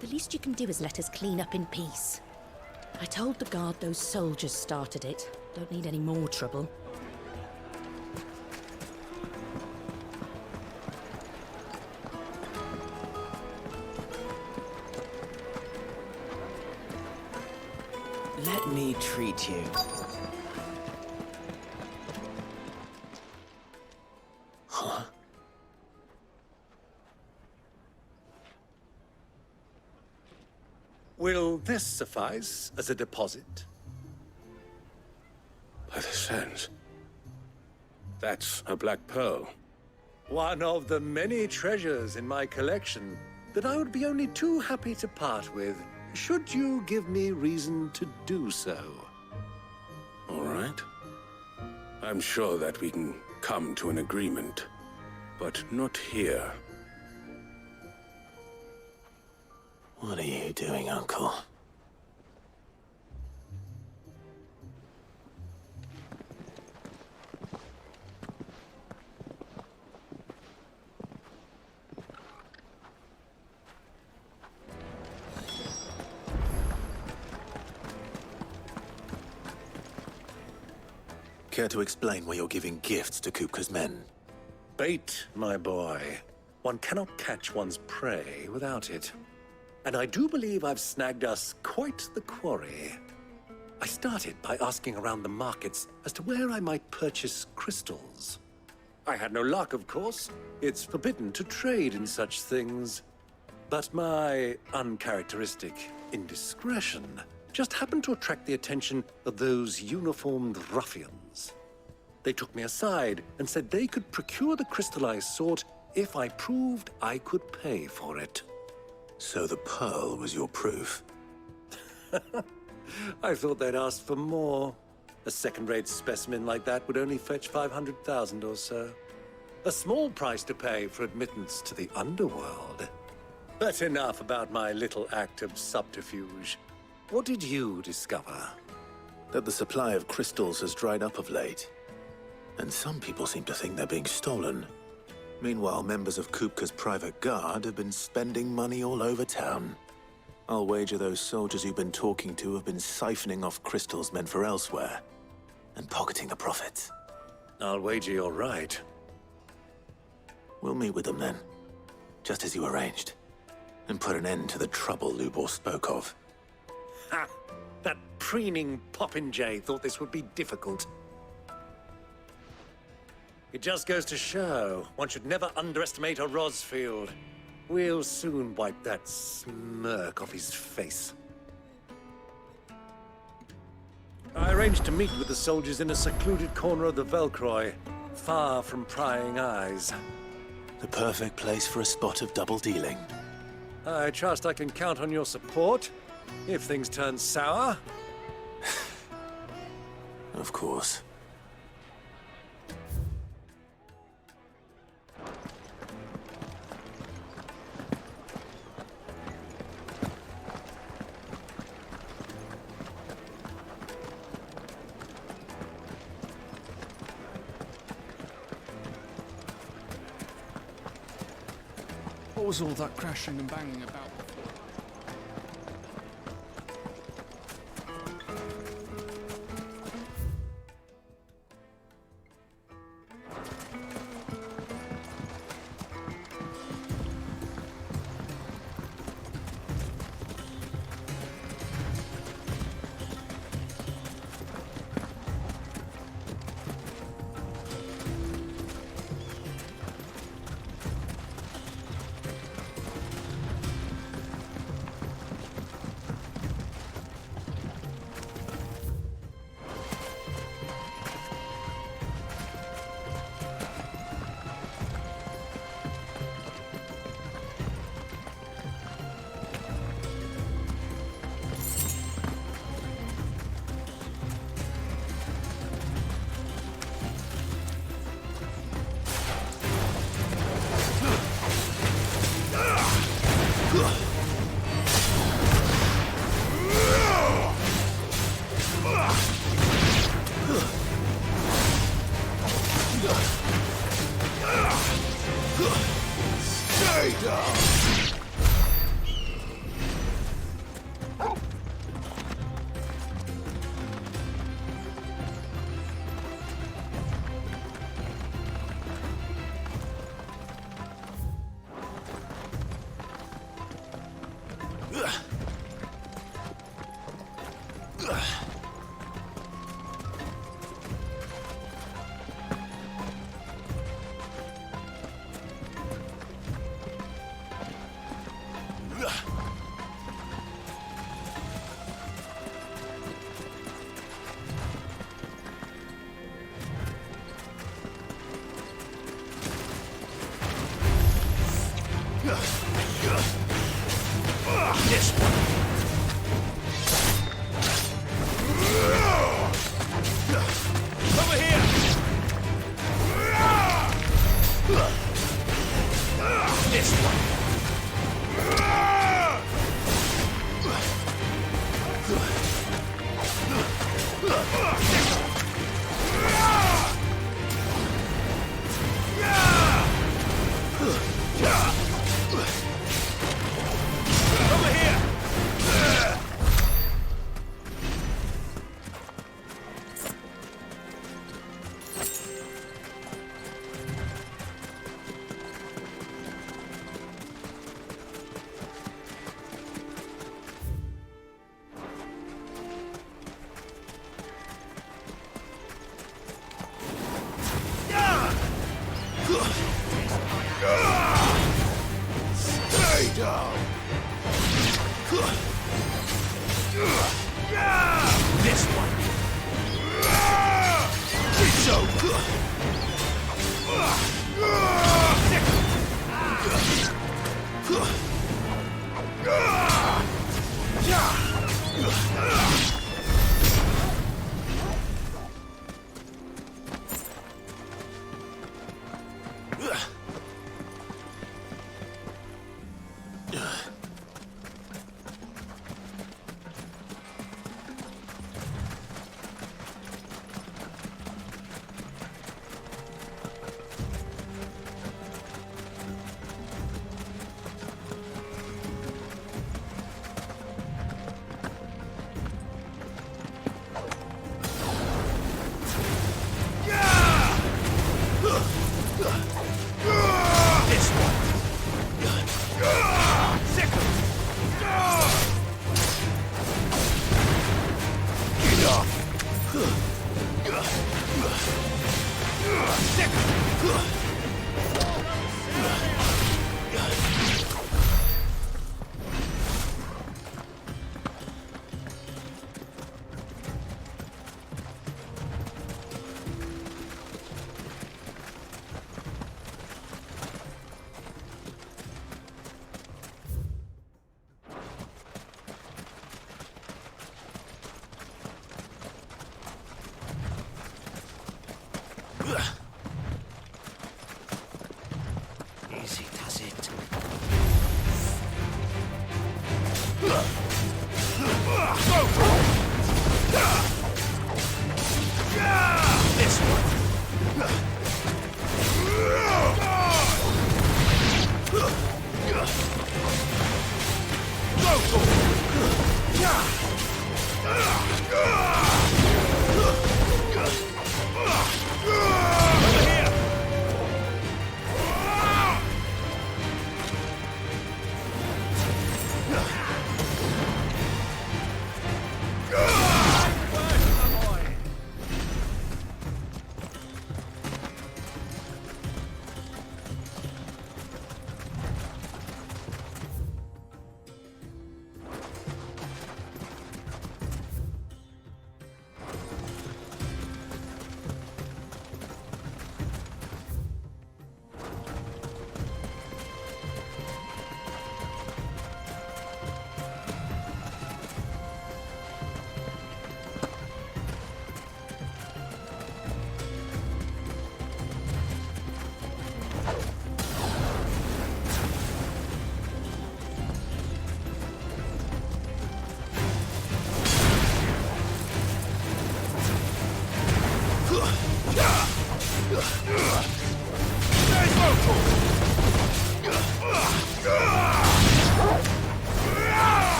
The least you can do is let us clean up in peace. I told the guard those soldiers started it. Don't need any more trouble. Let me treat you. Huh? Will this suffice as a deposit? By the sands. That's a black pearl. One of the many treasures in my collection that I would be only too happy to part with, should you give me reason to do so. All right. I'm sure that we can come to an agreement, but not here. What are you doing, Uncle? Care to explain why you're giving gifts to Kupka's men? Bait, my boy. One cannot catch one's prey without it. And I do believe I've snagged us quite the quarry. I started by asking around the markets as to where I might purchase crystals. I had no luck, of course. It's forbidden to trade in such things. But my uncharacteristic indiscretion just happened to attract the attention of those uniformed ruffians. They took me aside and said they could procure the crystal I sought if I proved I could pay for it. So the pearl was your proof? I thought they'd asked for more. A second-rate specimen like that would only fetch 500,000 or so. A small price to pay for admittance to the underworld. But enough about my little act of subterfuge. What did you discover? That the supply of crystals has dried up of late. And some people seem to think they're being stolen. Meanwhile, members of Kupka's private guard have been spending money all over town. I'll wager those soldiers you've been talking to have been siphoning off crystals meant for elsewhere, and pocketing the profits. I'll wager you're right. We'll meet with them then, just as you arranged, and put an end to the trouble Lubor spoke of. Ha! That preening popinjay thought this would be difficult. It just goes to show one should never underestimate a Rosfield. We'll soon wipe that smirk off his face. I arranged to meet with the soldiers in a secluded corner of the Velcroy, far from prying eyes. The perfect place for a spot of double dealing. I trust I can count on your support, if things turn sour. Of course. What was all that crashing and banging about before? This one. Over here. This one. Over here. This one. It's over. Easy does it. This one.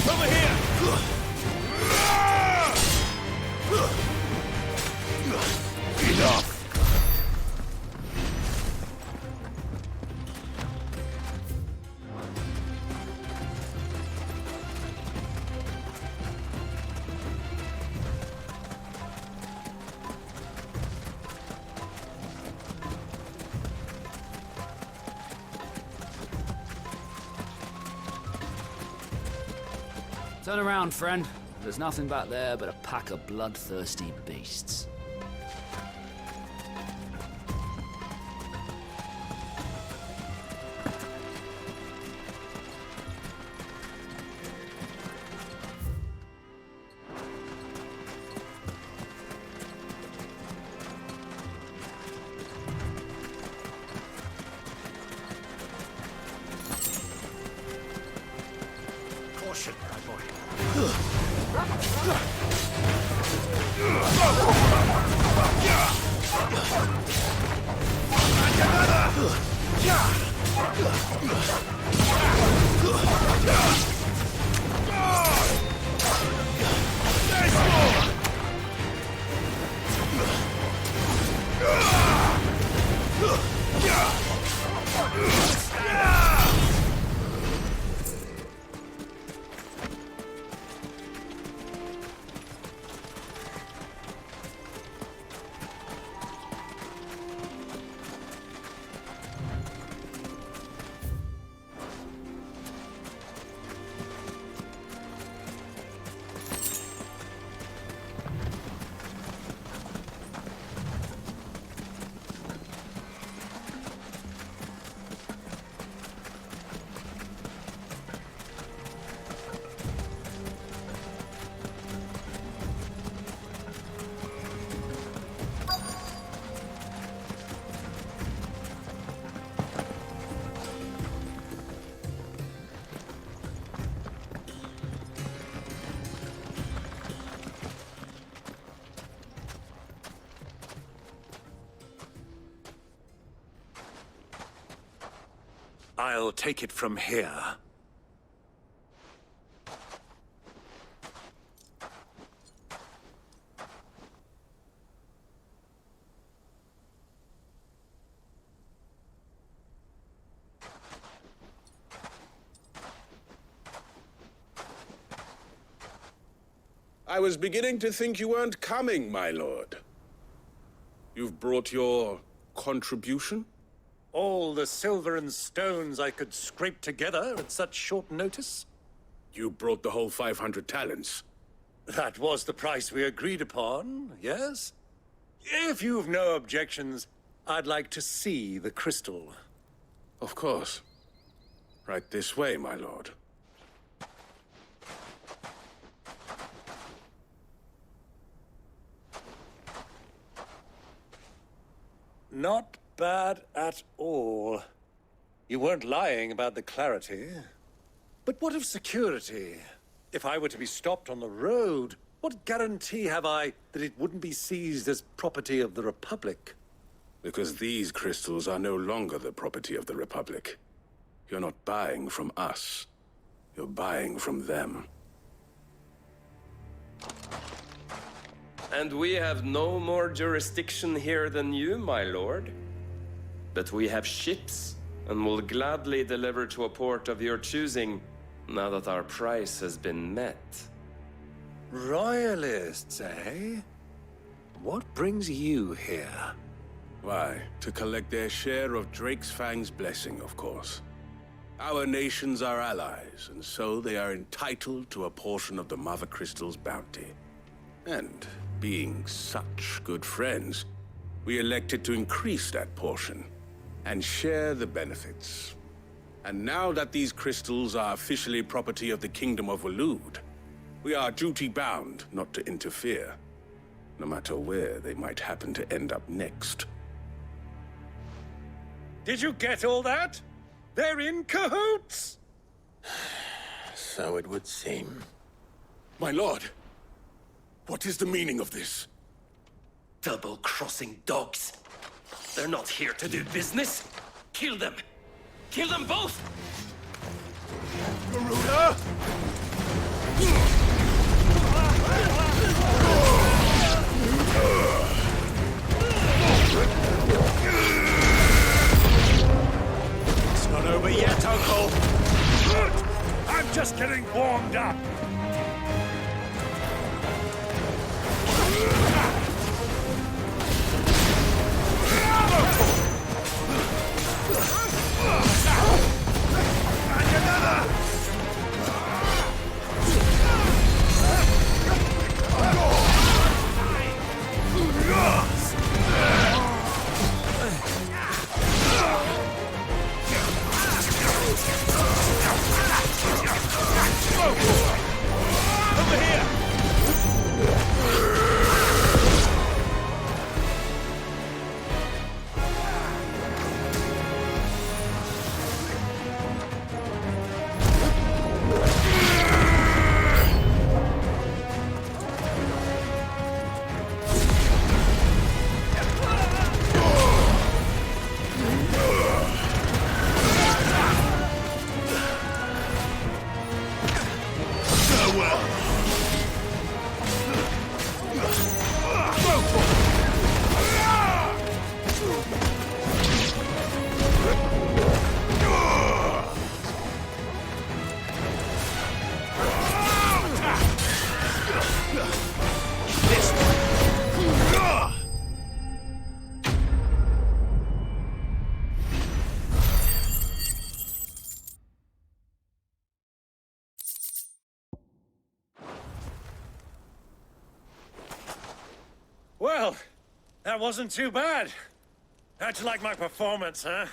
Over here! Enough! Turn around, friend. There's nothing back there but a pack of bloodthirsty beasts. Caution, my boy. I'll take it from here. I was beginning to think you weren't coming, my lord. You've brought your contribution? All the silver and stones I could scrape together at such short notice? You brought the whole 500 talents. That was the price we agreed upon, yes? If you've no objections, I'd like to see the crystal. Of course. Right this way, my lord. Not bad at all. You weren't lying about the clarity. But what of security? If I were to be stopped on the road, what guarantee have I that it wouldn't be seized as property of the Republic? Because these crystals are no longer the property of the Republic. You're not buying from us. You're buying from them. And we have no more jurisdiction here than you, my lord. But we have ships, and will gladly deliver to a port of your choosing, now that our price has been met. Royalists, eh? What brings you here? Why, to collect their share of Drake's Fang's blessing, of course. Our nations are allies, and so they are entitled to a portion of the Mother Crystal's bounty. And being such good friends, we elected to increase that portion and share the benefits. And now that these crystals are officially property of the Kingdom of Waloed, we are duty-bound not to interfere, no matter where they might happen to end up next. Did you get all that? They're in cahoots! So it would seem. My lord, what is the meaning of this? Double-crossing dogs. They're not here to do business. Kill them. Kill them both! Garuda! It's not over yet, Uncle! Good! I'm just getting warmed up! Well, that wasn't too bad. How'd you like my performance, huh?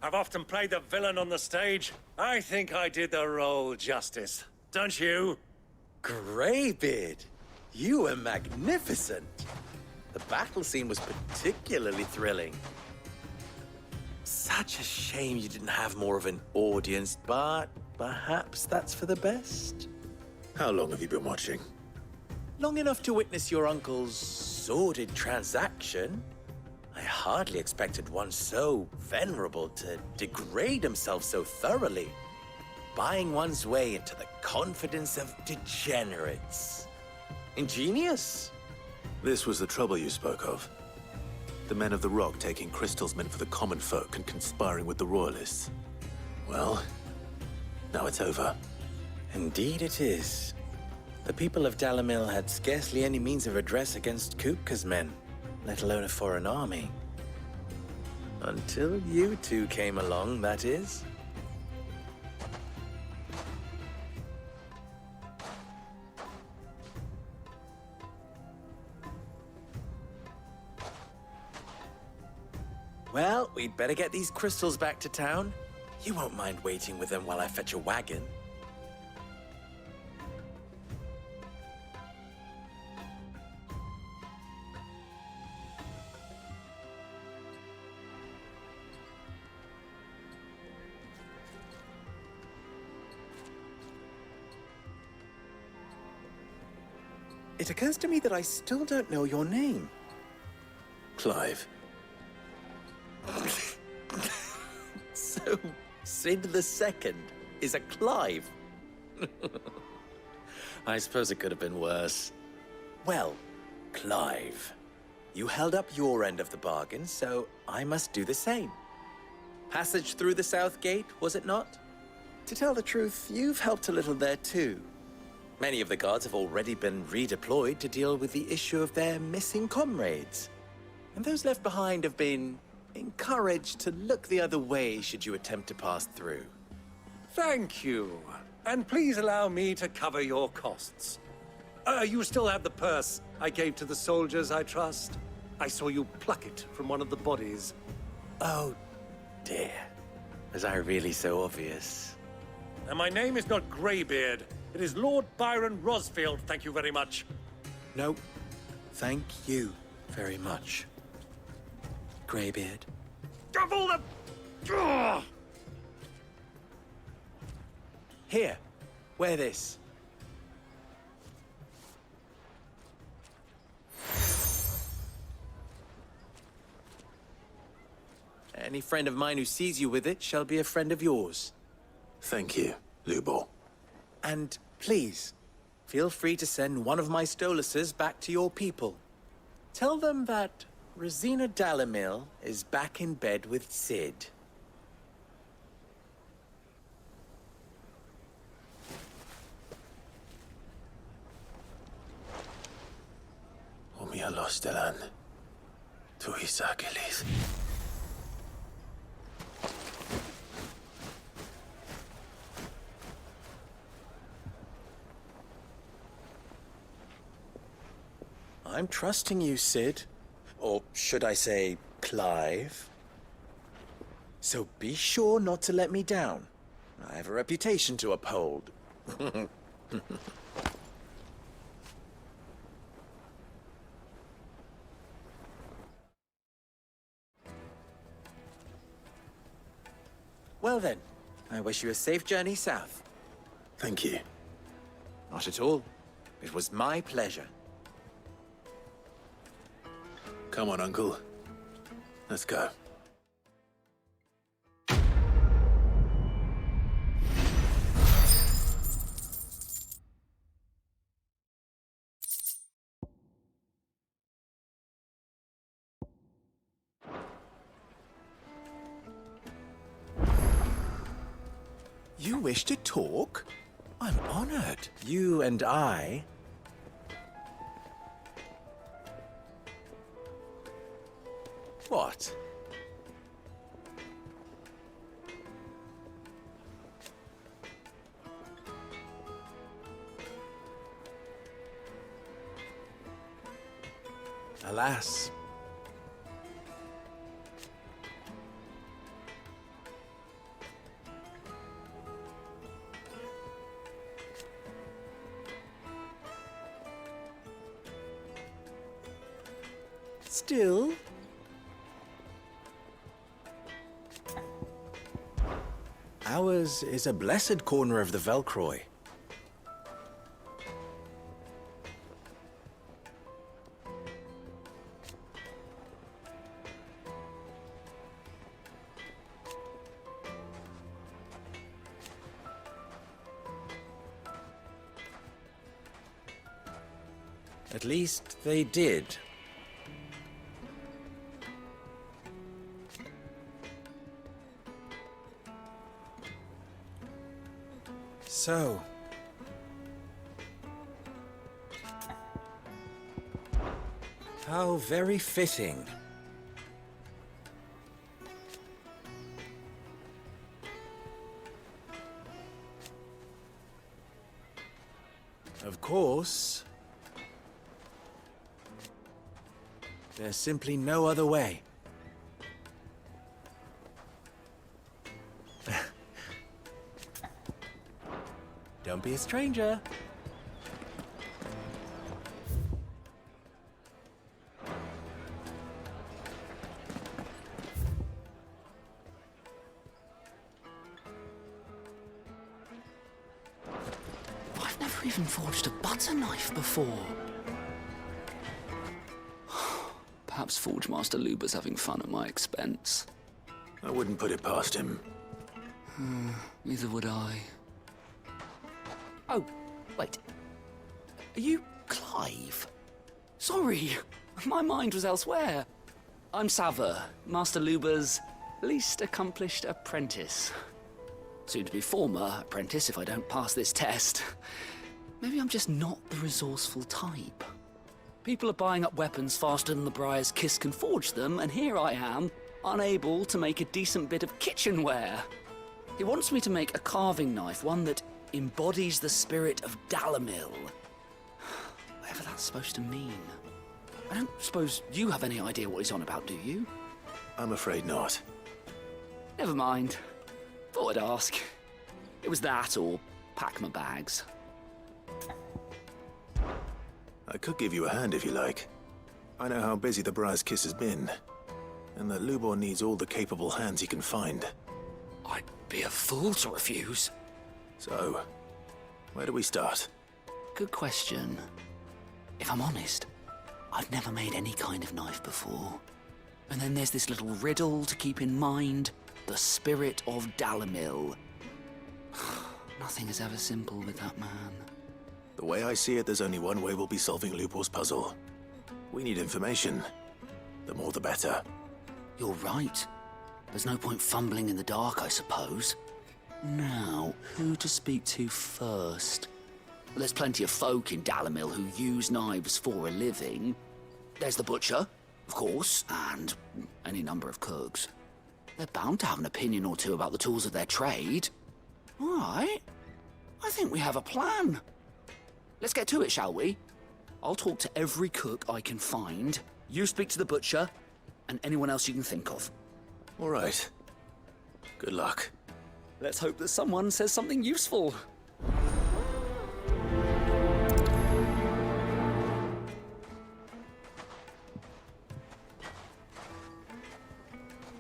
I've often played the villain on the stage. I think I did the role justice. Don't you? Greybeard, you were magnificent. The battle scene was particularly thrilling. Such a shame you didn't have more of an audience, but perhaps that's for the best. How long have you been watching? Long enough to witness your uncle's sordid transaction. I hardly expected one so venerable to degrade himself so thoroughly, buying one's way into the confidence of degenerates. Ingenious. This was the trouble you spoke of. The men of the Rock taking crystals meant for the common folk and conspiring with the Royalists. Well, now it's over. Indeed it is. The people of Dalamil had scarcely any means of redress against Kupka's men, let alone a foreign army. Until you two came along, that is. Well, we'd better get these crystals back to town. You won't mind waiting with them while I fetch a wagon. It occurs to me that I still don't know your name. Clive. So, Sid the Second is a Clive. I suppose it could have been worse. Well, Clive, you held up your end of the bargain, so I must do the same. Passage through the South Gate, was it not? To tell the truth, you've helped a little there too. Many of the guards have already been redeployed to deal with the issue of their missing comrades. And those left behind have been encouraged to look the other way should you attempt to pass through. Thank you. And please allow me to cover your costs. You still have the purse I gave to the soldiers, I trust? I saw you pluck it from one of the bodies. Oh, dear. Was I really so obvious? And my name is not Greybeard. It is Lord Byron Rosfield, thank you very much. No, thank you very much, Greybeard. Of all the... Ugh! Here, wear this. Any friend of mine who sees you with it shall be a friend of yours. Thank you, Lubor. And please, feel free to send one of my Stoluses back to your people. Tell them that Rosina Dalamil is back in bed with Sid. Omia lostelan. Tu isakelis. I'm trusting you, Sid. Or should I say, Clive? So be sure not to let me down. I have a reputation to uphold. Well then, I wish you a safe journey south. Thank you. Not at all. It was my pleasure. Come on, Uncle. Let's go. You wish to talk? I'm honored. You and I... What? Alas. Still... Ours is a blessed corner of the Velcroy. At least they did. So... how very fitting. Of course, there's simply no other way. Don't be a stranger. I've never even forged a butter knife before. Perhaps Forge Master Luber's having fun at my expense. I wouldn't put it past him. Neither would I. Oh, wait. Are you Clive? Sorry, my mind was elsewhere. I'm Sava, Master Luber's least accomplished apprentice. Soon to be former apprentice if I don't pass this test. Maybe I'm just not the resourceful type. People are buying up weapons faster than the Briar's Kiss can forge them, and here I am, unable to make a decent bit of kitchenware. He wants me to make a carving knife, one that embodies the spirit of Dalamil. Whatever that's supposed to mean. I don't suppose you have any idea what he's on about, do you? I'm afraid not. Never mind. Thought I'd ask. It was that or pack my bags. I could give you a hand if you like. I know how busy the Briar's Kiss has been, and that Lubor needs all the capable hands he can find. I'd be a fool to refuse. So, where do we start? Good question. If I'm honest, I've never made any kind of knife before. And then there's this little riddle to keep in mind. The spirit of Dalamil. Nothing is ever simple with that man. The way I see it, there's only one way we'll be solving Lubor's puzzle. We need information. The more the better. You're right. There's no point fumbling in the dark, I suppose. Now, who to speak to first? Well, there's plenty of folk in Dalamil who use knives for a living. There's the butcher, of course, and any number of cooks. They're bound to have an opinion or two about the tools of their trade. All right. I think we have a plan. Let's get to it, shall we? I'll talk to every cook I can find. You speak to the butcher, and anyone else you can think of. All right. Good luck. Let's hope that someone says something useful.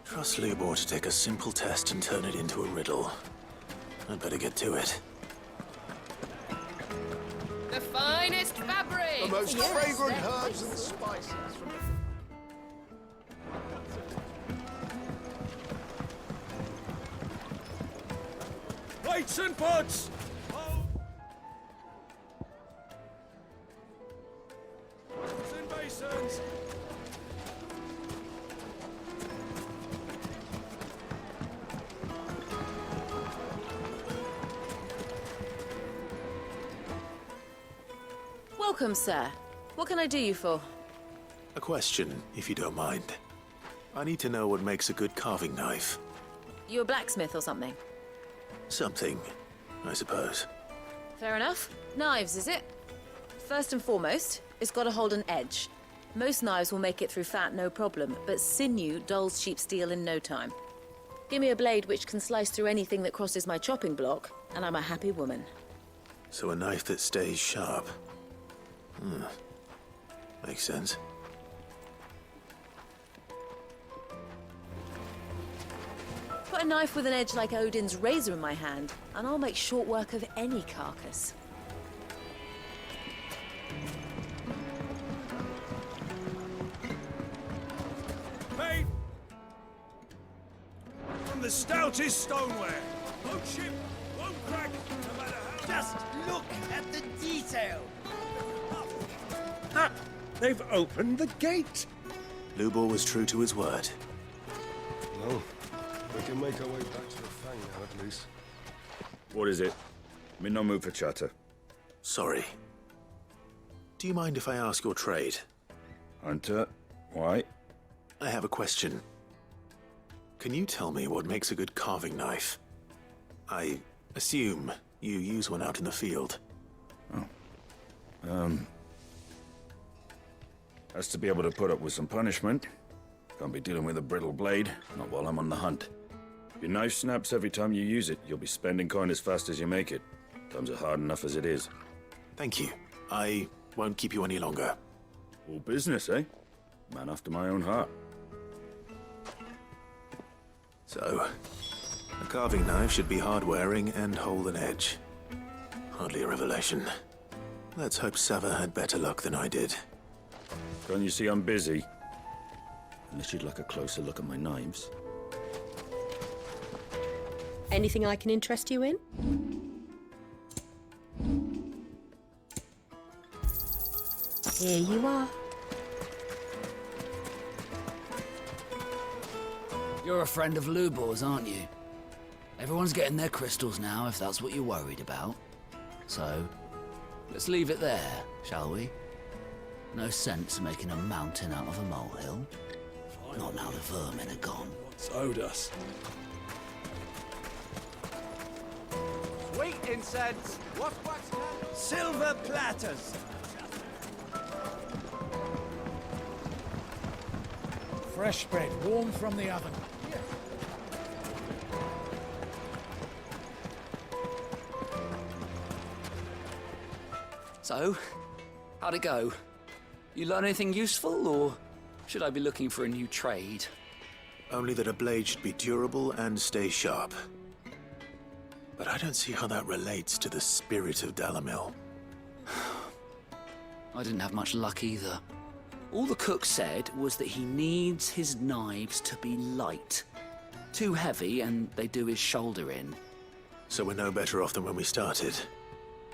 Trust Lubor to take a simple test and turn it into a riddle. I'd better get to it. The finest fabric! The most fragrant herbs and spices from Plates and pots! Pots and basins! Welcome, sir. What can I do you for? A question, if you don't mind. I need to know what makes a good carving knife. You a blacksmith or something? Something, I suppose. Fair enough. Knives, is it? First and foremost, it's got to hold an edge. Most knives will make it through fat, no problem, but sinew dulls cheap steel in no time. Give me a blade which can slice through anything that crosses my chopping block, and I'm a happy woman. So a knife that stays sharp. Makes sense. Put a knife with an edge like Odin's razor in my hand, and I'll make short work of any carcass. Made from the stoutest stoneware. Won't chip, won't crack, no matter how... Just look at the detail. Ha! They've opened the gate! Lubor was true to his word. Well, we can make our way back to the Fang now, at least. What is it? I'm in no mood for chatter. Sorry. Do you mind if I ask your trade? Hunter, why? I have a question. Can you tell me what makes a good carving knife? I assume you use one out in the field. Has to be able to put up with some punishment. Can't be dealing with a brittle blade, not while I'm on the hunt. If your knife snaps every time you use it, you'll be spending coin as fast as you make it. Times are hard enough as it is. Thank you. I won't keep you any longer. All business, eh? Man after my own heart. So, a carving knife should be hard-wearing and hold an edge. Hardly a revelation. Let's hope Sava had better luck than I did. Can't you see I'm busy? Unless you'd like a closer look at my knives. Anything I can interest you in? Here you are. You're a friend of Lubor's, aren't you? Everyone's getting their crystals now, if that's what you're worried about. So, let's leave it there, shall we? No sense making a mountain out of a molehill. Not now the vermin are gone. What's owed us? Sweet incense! What's wax candles? Silver platters! Fresh bread, warm from the oven. So, how'd it go? You learn anything useful, or should I be looking for a new trade? Only that a blade should be durable and stay sharp. But I don't see how that relates to the spirit of Dalamil. I didn't have much luck either. All the cook said was that he needs his knives to be light. Too heavy and they do his shoulder in. So we're no better off than when we started.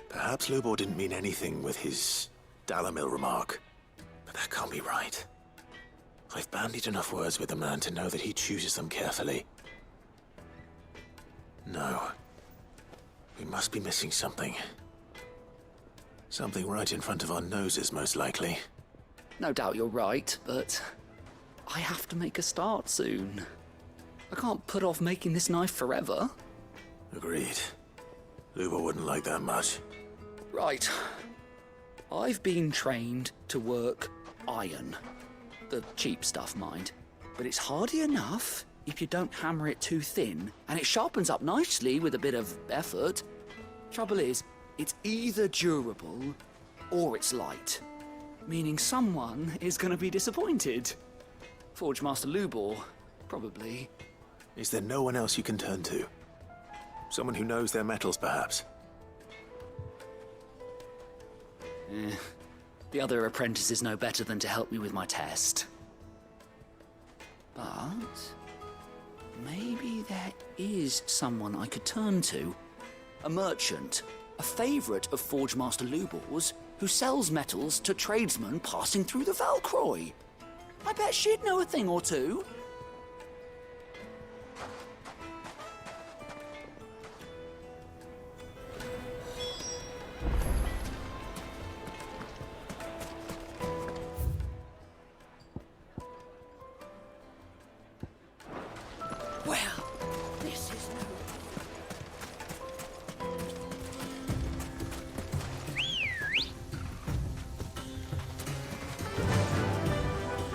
Perhaps Lubor didn't mean anything with his Dalamil remark. But that can't be right. I've bandied enough words with the man to know that he chooses them carefully. No. We must be missing something. Something right in front of our noses, most likely. No doubt you're right, but I have to make a start soon. I can't put off making this knife forever. Agreed. Lubor wouldn't like that much. Right. I've been trained to work iron. The cheap stuff, mind. But it's hardy enough if you don't hammer it too thin, and it sharpens up nicely with a bit of effort. Trouble is, it's either durable or it's light. Meaning someone is going to be disappointed. Forge Master Lubor, probably. Is there no one else you can turn to? Someone who knows their metals, perhaps? The other apprentices know better than to help me with my test. But maybe there is someone I could turn to. A merchant, a favourite of Forge Master Lubor's, who sells metals to tradesmen passing through the Valcroy. I bet she'd know a thing or two.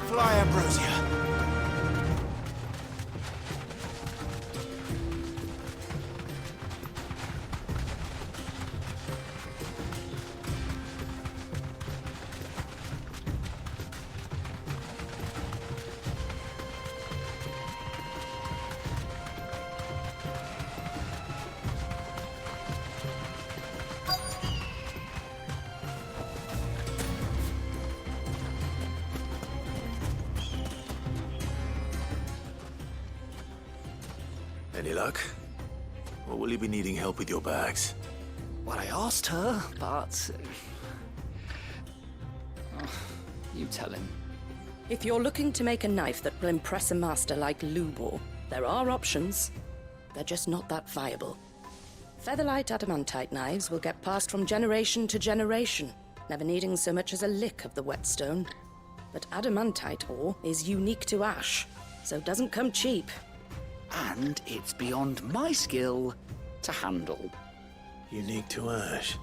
Fly, Ambrosia. Any luck? Or will you be needing help with your bags? Well, I asked her, but You tell him. If you're looking to make a knife that will impress a master like Lubor, there are options. They're just not that viable. Featherlight adamantite knives will get passed from generation to generation, never needing so much as a lick of the whetstone. But adamantite ore is unique to ash, so doesn't come cheap. And it's beyond my skill to handle. Unique to ash.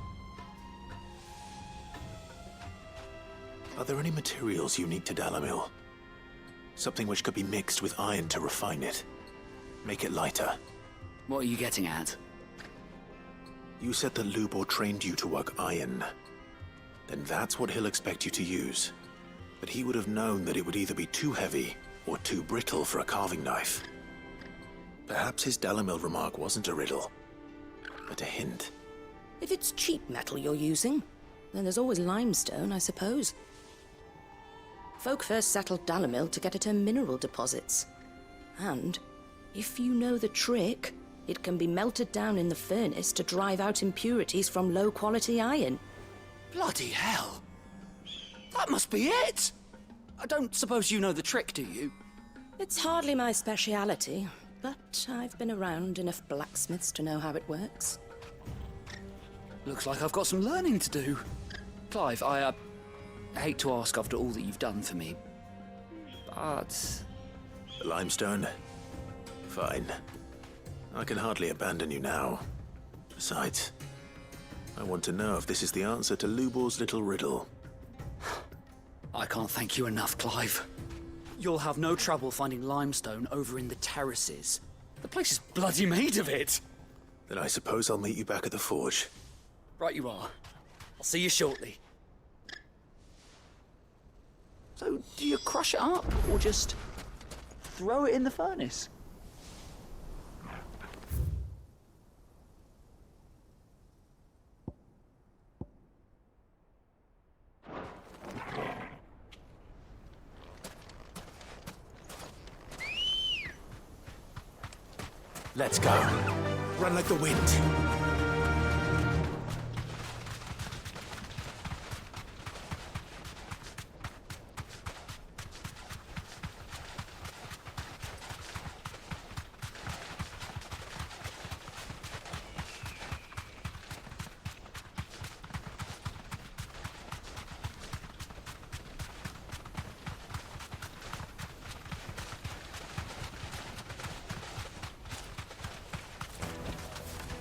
Are there any materials unique to Dalamil? Something which could be mixed with iron to refine it. Make it lighter. What are you getting at? You said that Lubor trained you to work iron. Then that's what he'll expect you to use. But he would have known that it would either be too heavy or too brittle for a carving knife. Perhaps his Dalamil remark wasn't a riddle, but a hint. If it's cheap metal you're using, then there's always limestone, I suppose. Folk first settled Dalamil to get at her mineral deposits. And, if you know the trick, it can be melted down in the furnace to drive out impurities from low-quality iron. Bloody hell! That must be it! I don't suppose you know the trick, do you? It's hardly my speciality, but I've been around enough blacksmiths to know how it works. Looks like I've got some learning to do. Clive, I hate to ask after all that you've done for me, but... The limestone? Fine. I can hardly abandon you now. Besides, I want to know if this is the answer to Lubor's little riddle. I can't thank you enough, Clive. You'll have no trouble finding limestone over in the terraces. The place is bloody made of it. Then I suppose I'll meet you back at the forge. Right you are. I'll see you shortly. So, do you crush it up, or just throw it in the furnace? Let's go. Run like the wind.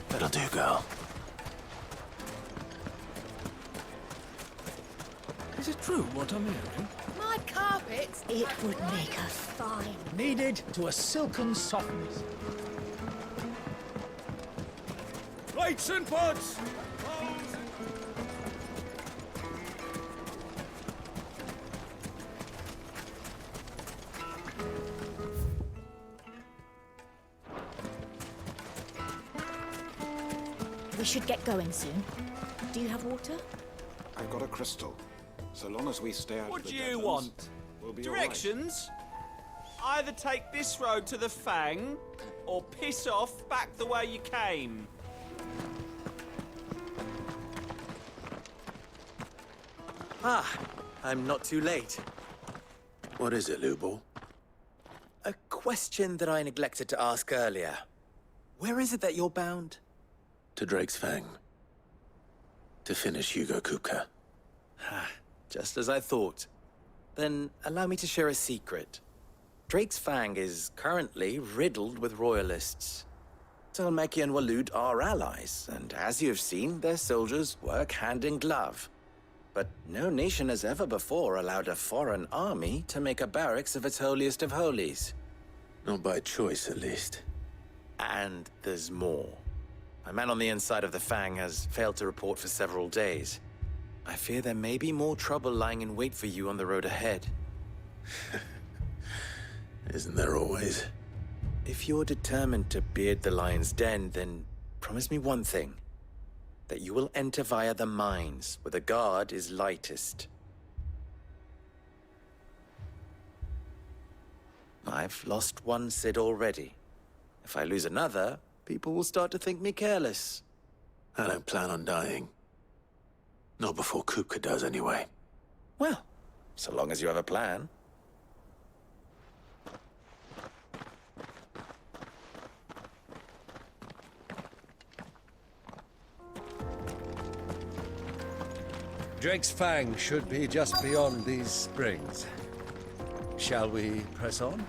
That'll do, girl. Is it true what I'm hearing? My carpets? It would make us fine. Kneaded to a silken softness. Lights and pots! We should get going soon. Do you have water? I've got a crystal. So long as we stay out What of the do you dead ends, want? we'll be Directions? Either take this road to the Fang, or piss off back the way you came. Ah, I'm not too late. What is it, Lubor? A question that I neglected to ask earlier. Where is it that you're bound? To Drake's Fang. To finish Hugo Kupka. Just as I thought. Then allow me to share a secret. Drake's Fang is currently riddled with royalists. Telmeki and Walud are allies, and as you have seen, their soldiers work hand in glove. But no nation has ever before allowed a foreign army to make a barracks of its holiest of holies. Not by choice, at least. And there's more. My man on the inside of the Fang has failed to report for several days. I fear there may be more trouble lying in wait for you on the road ahead. Isn't there always? If you're determined to beard the lion's den, then promise me one thing. That you will enter via the mines, where the guard is lightest. I've lost one Cid already. If I lose another, people will start to think me careless. I don't plan on dying. Not before Kupka does, anyway. Well, so long as you have a plan. Drake's Fang should be just beyond these springs. Shall we press on?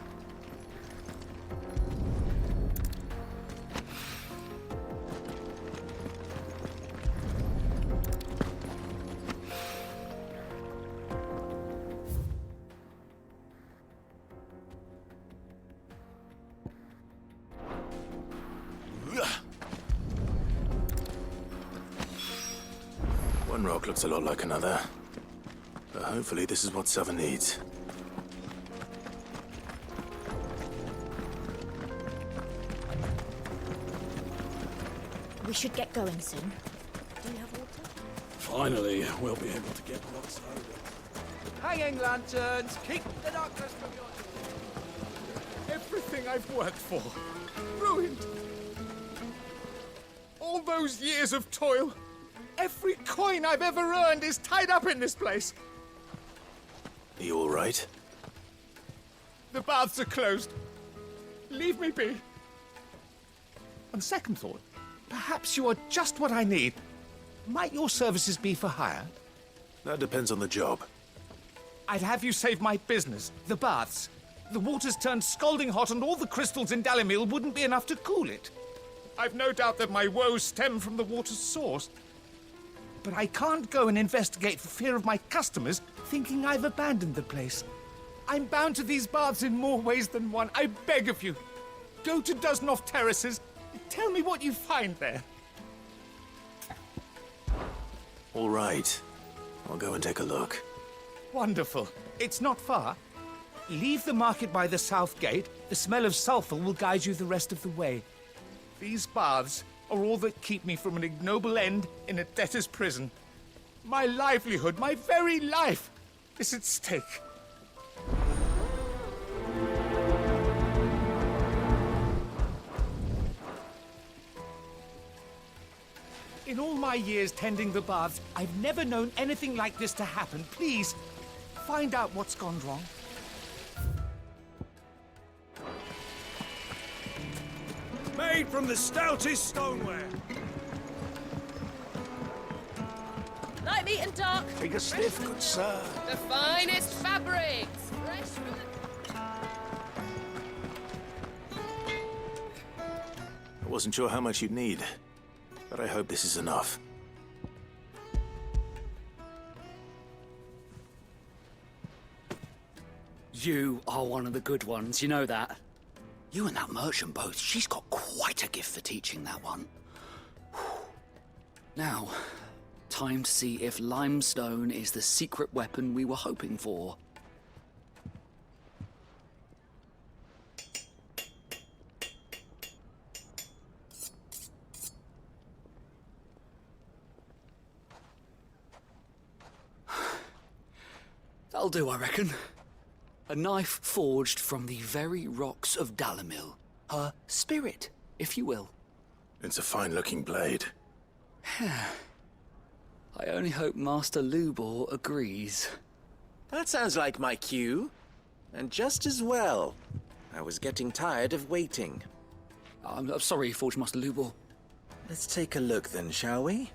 One rock looks a lot like another. But hopefully this is what Sava needs. We should get going soon. Do you have water? Finally, we'll be able to get what's owed. Hanging lanterns, keep the darkness from your door. Everything I've worked for, ruined. All those years of toil, every coin I've ever earned is tied up in this place. Are you all right? The baths are closed. Leave me be. On second thought, perhaps you are just what I need. Might your services be for hire? That depends on the job. I'd have you save my business, the baths. The water's turned scalding hot and all the crystals in Dalimil wouldn't be enough to cool it. I've no doubt that my woes stem from the water's source. But I can't go and investigate for fear of my customers thinking I've abandoned the place. I'm bound to these baths in more ways than one. I beg of you. Go to Dusnoff Terraces. Tell me what you find there. All right. I'll go and take a look. Wonderful. It's not far. Leave the market by the south gate. The smell of sulphur will guide you the rest of the way. These baths are all that keep me from an ignoble end in a debtor's prison. My livelihood, my very life, is at stake. In all my years tending the baths, I've never known anything like this to happen. Please, find out what's gone wrong. Made from the stoutest stoneware. Light meat and dark. Take a sniff, good sir. The finest fabrics. Fresh from the... I wasn't sure how much you'd need, but I hope this is enough. You are one of the good ones, you know that. You and that merchant both, she's got quite a gift for teaching that one. Now, time to see if limestone is the secret weapon we were hoping for. That'll do, I reckon. A knife forged from the very rocks of Dalimil. Her spirit, if you will. It's a fine-looking blade. I only hope Master Lubor agrees. That sounds like my cue. And just as well. I was getting tired of waiting. I'm sorry, Forge Master Lubor. Let's take a look then, shall we?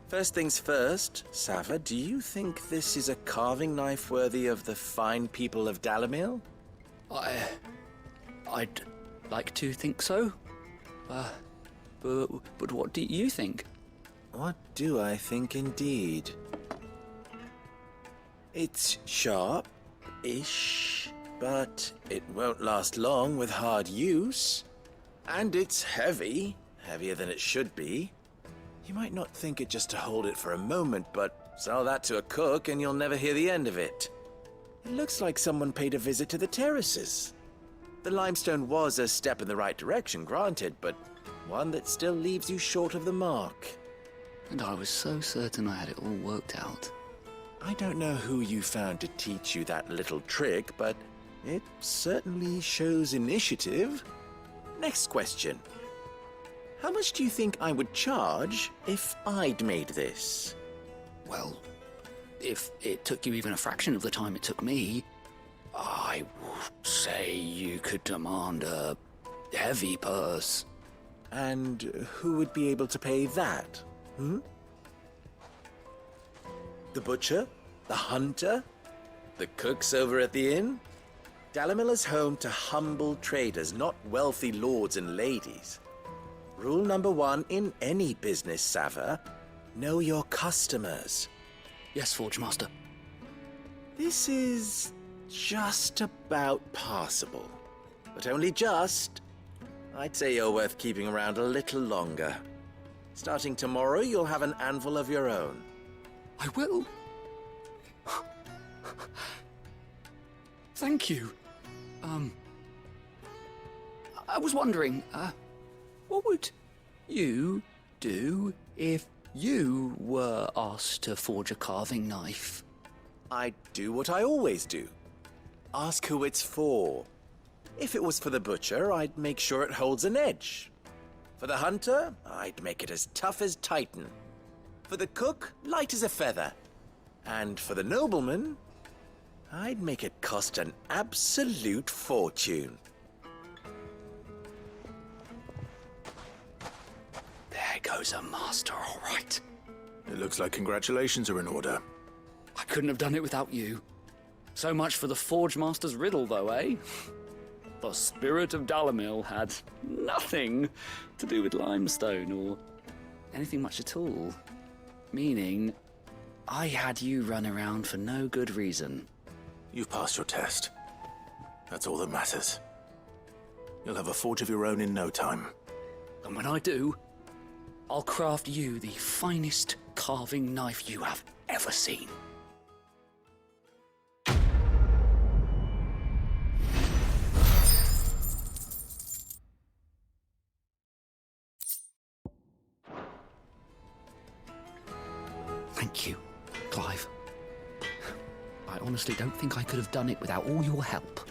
First things first, Sava, do you think this is a carving knife worthy of the fine people of Dalimil? I'd like to think so. But what do you think? What do I think indeed? It's sharp-ish, but it won't last long with hard use. And it's heavy, heavier than it should be. You might not think it just to hold it for a moment, but sell that to a cook and you'll never hear the end of it. It looks like someone paid a visit to the terraces. The limestone was a step in the right direction, granted, but one that still leaves you short of the mark. And I was so certain I had it all worked out. I don't know who you found to teach you that little trick, but it certainly shows initiative. Next question. How much do you think I would charge if I'd made this? Well, if it took you even a fraction of the time it took me, I would say you could demand a heavy purse. And who would be able to pay that? The butcher? The hunter? The cooks over at the inn? Dalimil is home to humble traders, not wealthy lords and ladies. Rule number 1 in any business, Sava: know your customers. Yes, Forge Master. This is just about passable. But only just. I'd say you're worth keeping around a little longer. Starting tomorrow, you'll have an anvil of your own. I will. Thank you. I was wondering, what would you do if you were asked to forge a carving knife? I'd do what I always do. Ask who it's for. If it was for the butcher, I'd make sure it holds an edge. For the hunter, I'd make it as tough as Titan. For the cook, light as a feather. And for the nobleman, I'd make it cost an absolute fortune. There goes a master, all right. It looks like congratulations are in order. I couldn't have done it without you. So much for the Forge Master's riddle, though, eh? The spirit of Dalimil had nothing to do with limestone or anything much at all. Meaning, I had you run around for no good reason. You've passed your test. That's all that matters. You'll have a forge of your own in no time. And when I do, I'll craft you the finest carving knife you have ever seen. Thank you, Clive. I honestly don't think I could have done it without all your help.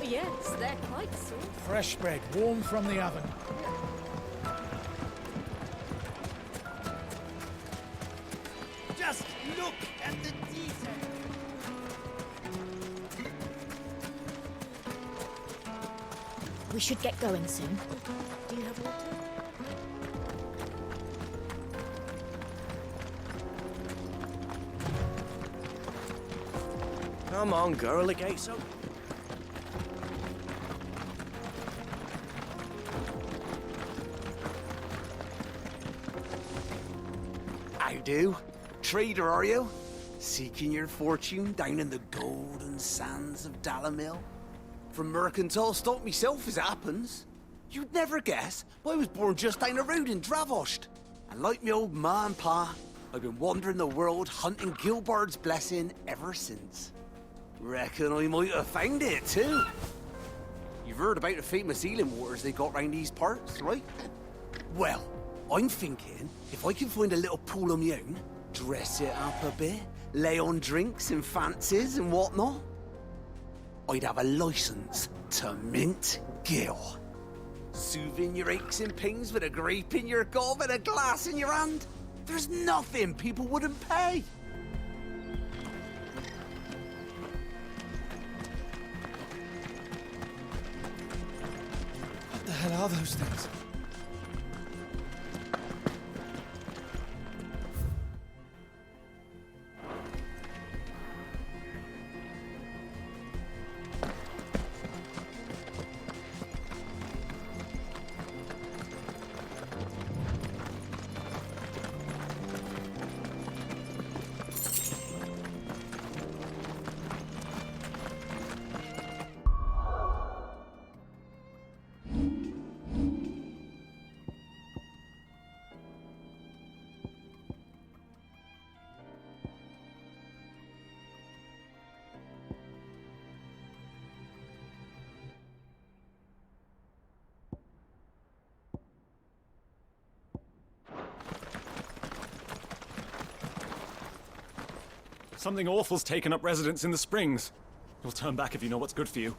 Yes, they're quite soft. Fresh bread, warm from the oven. Just look at the detail. We should get going soon. Do you have water? Come on, girl, the gate's open. How do? Trader, are you? Seeking your fortune down in the golden sands of Dalimil? From mercantile stock myself, as it happens. You'd never guess, but I was born just down the road in Dravost. And like me old ma and pa, I've been wandering the world hunting Gilbard's blessing ever since. Reckon I might have found it, too. You've heard about the famous healing waters they got round these parts, right? Well, I'm thinking, if I can find a little pool of my own, dress it up a bit, lay on drinks and fancies and whatnot, I'd have a license to mint Gil. Soothing your aches and pains with a grape in your gob and a glass in your hand. There's nothing people wouldn't pay. What the hell are those things? Something awful's taken up residence in the springs. You'll turn back if you know what's good for you.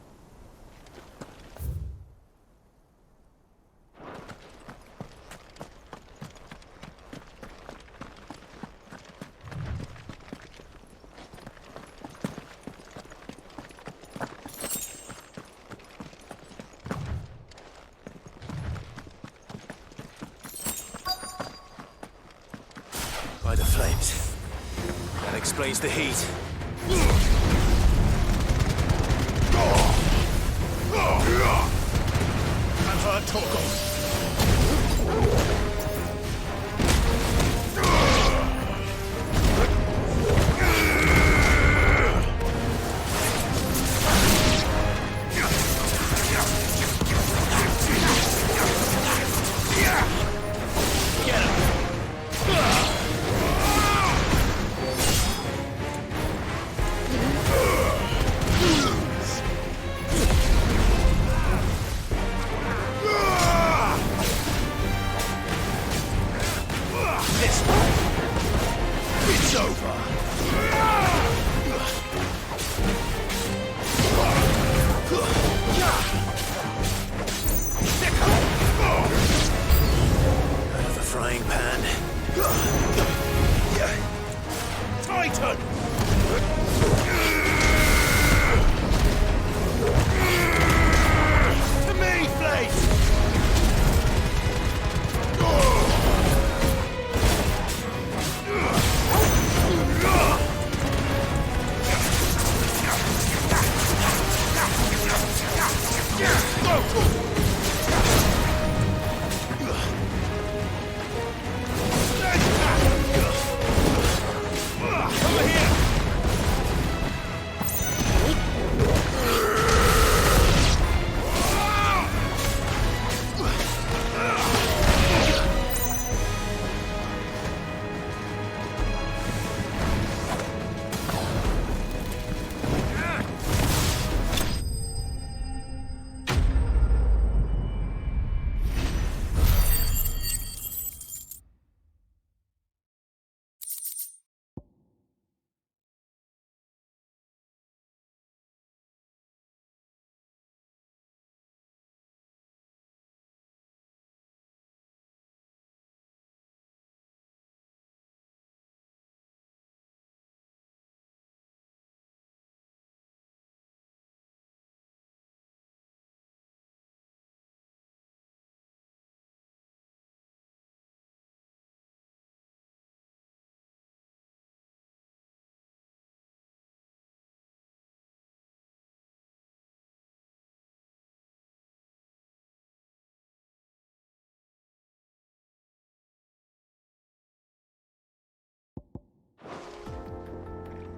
By the flames. That explains the heat. I've heard talk of.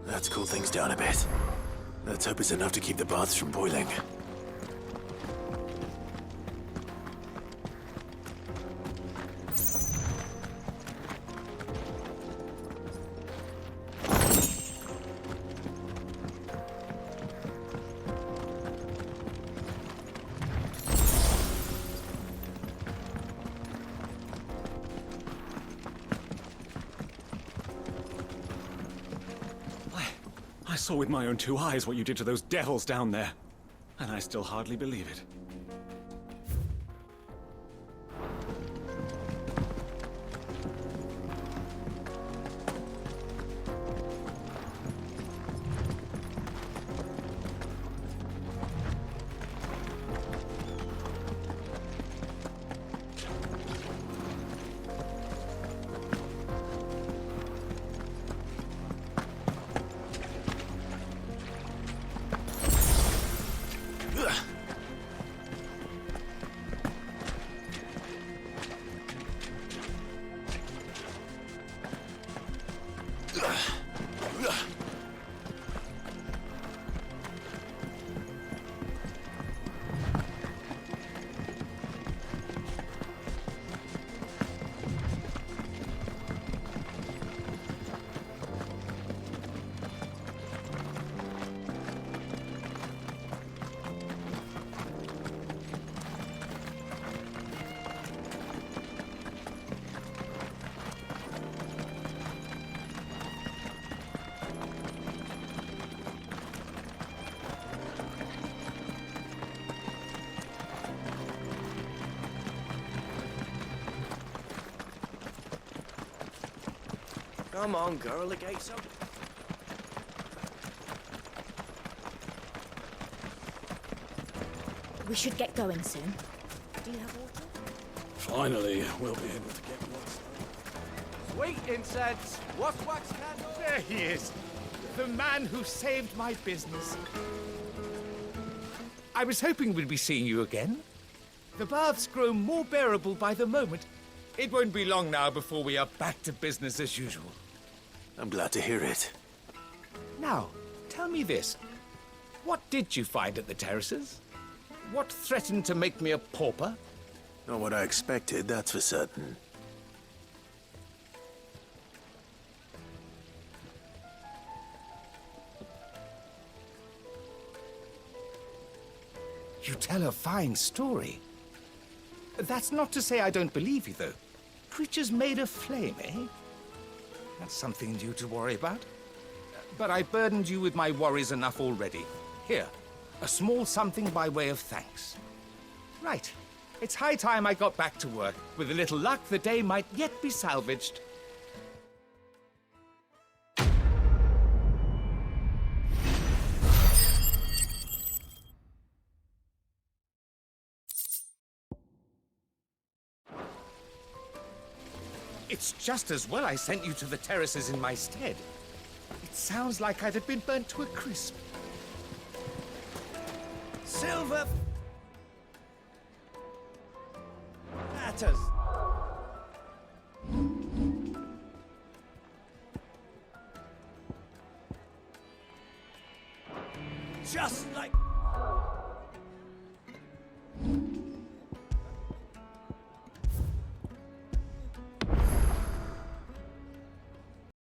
Let's cool things down a bit. Let's hope it's enough to keep the baths from boiling. I saw with my own two eyes what you did to those devils down there, and I still hardly believe it. Come on, girl, the gate's open. We should get going soon. Do you have water? Finally, we'll be able to get one. Sweet incense! What wax candle? There he is! The man who saved my business. I was hoping we'd be seeing you again. The baths grow more bearable by the moment. It won't be long now before we are back to business as usual. I'm glad to hear it. Now, tell me this. What did you find at the terraces? What threatened to make me a pauper? Not what I expected, that's for certain. You tell a fine story. That's not to say I don't believe you, though. Creatures made of flame, eh? That's something new to worry about. But I burdened you with my worries enough already. Here, a small something by way of thanks. Right. It's high time I got back to work. With a little luck, the day might yet be salvaged. It's just as well I sent you to the terraces in my stead. It sounds like I'd have been burnt to a crisp. Silver matters. Just like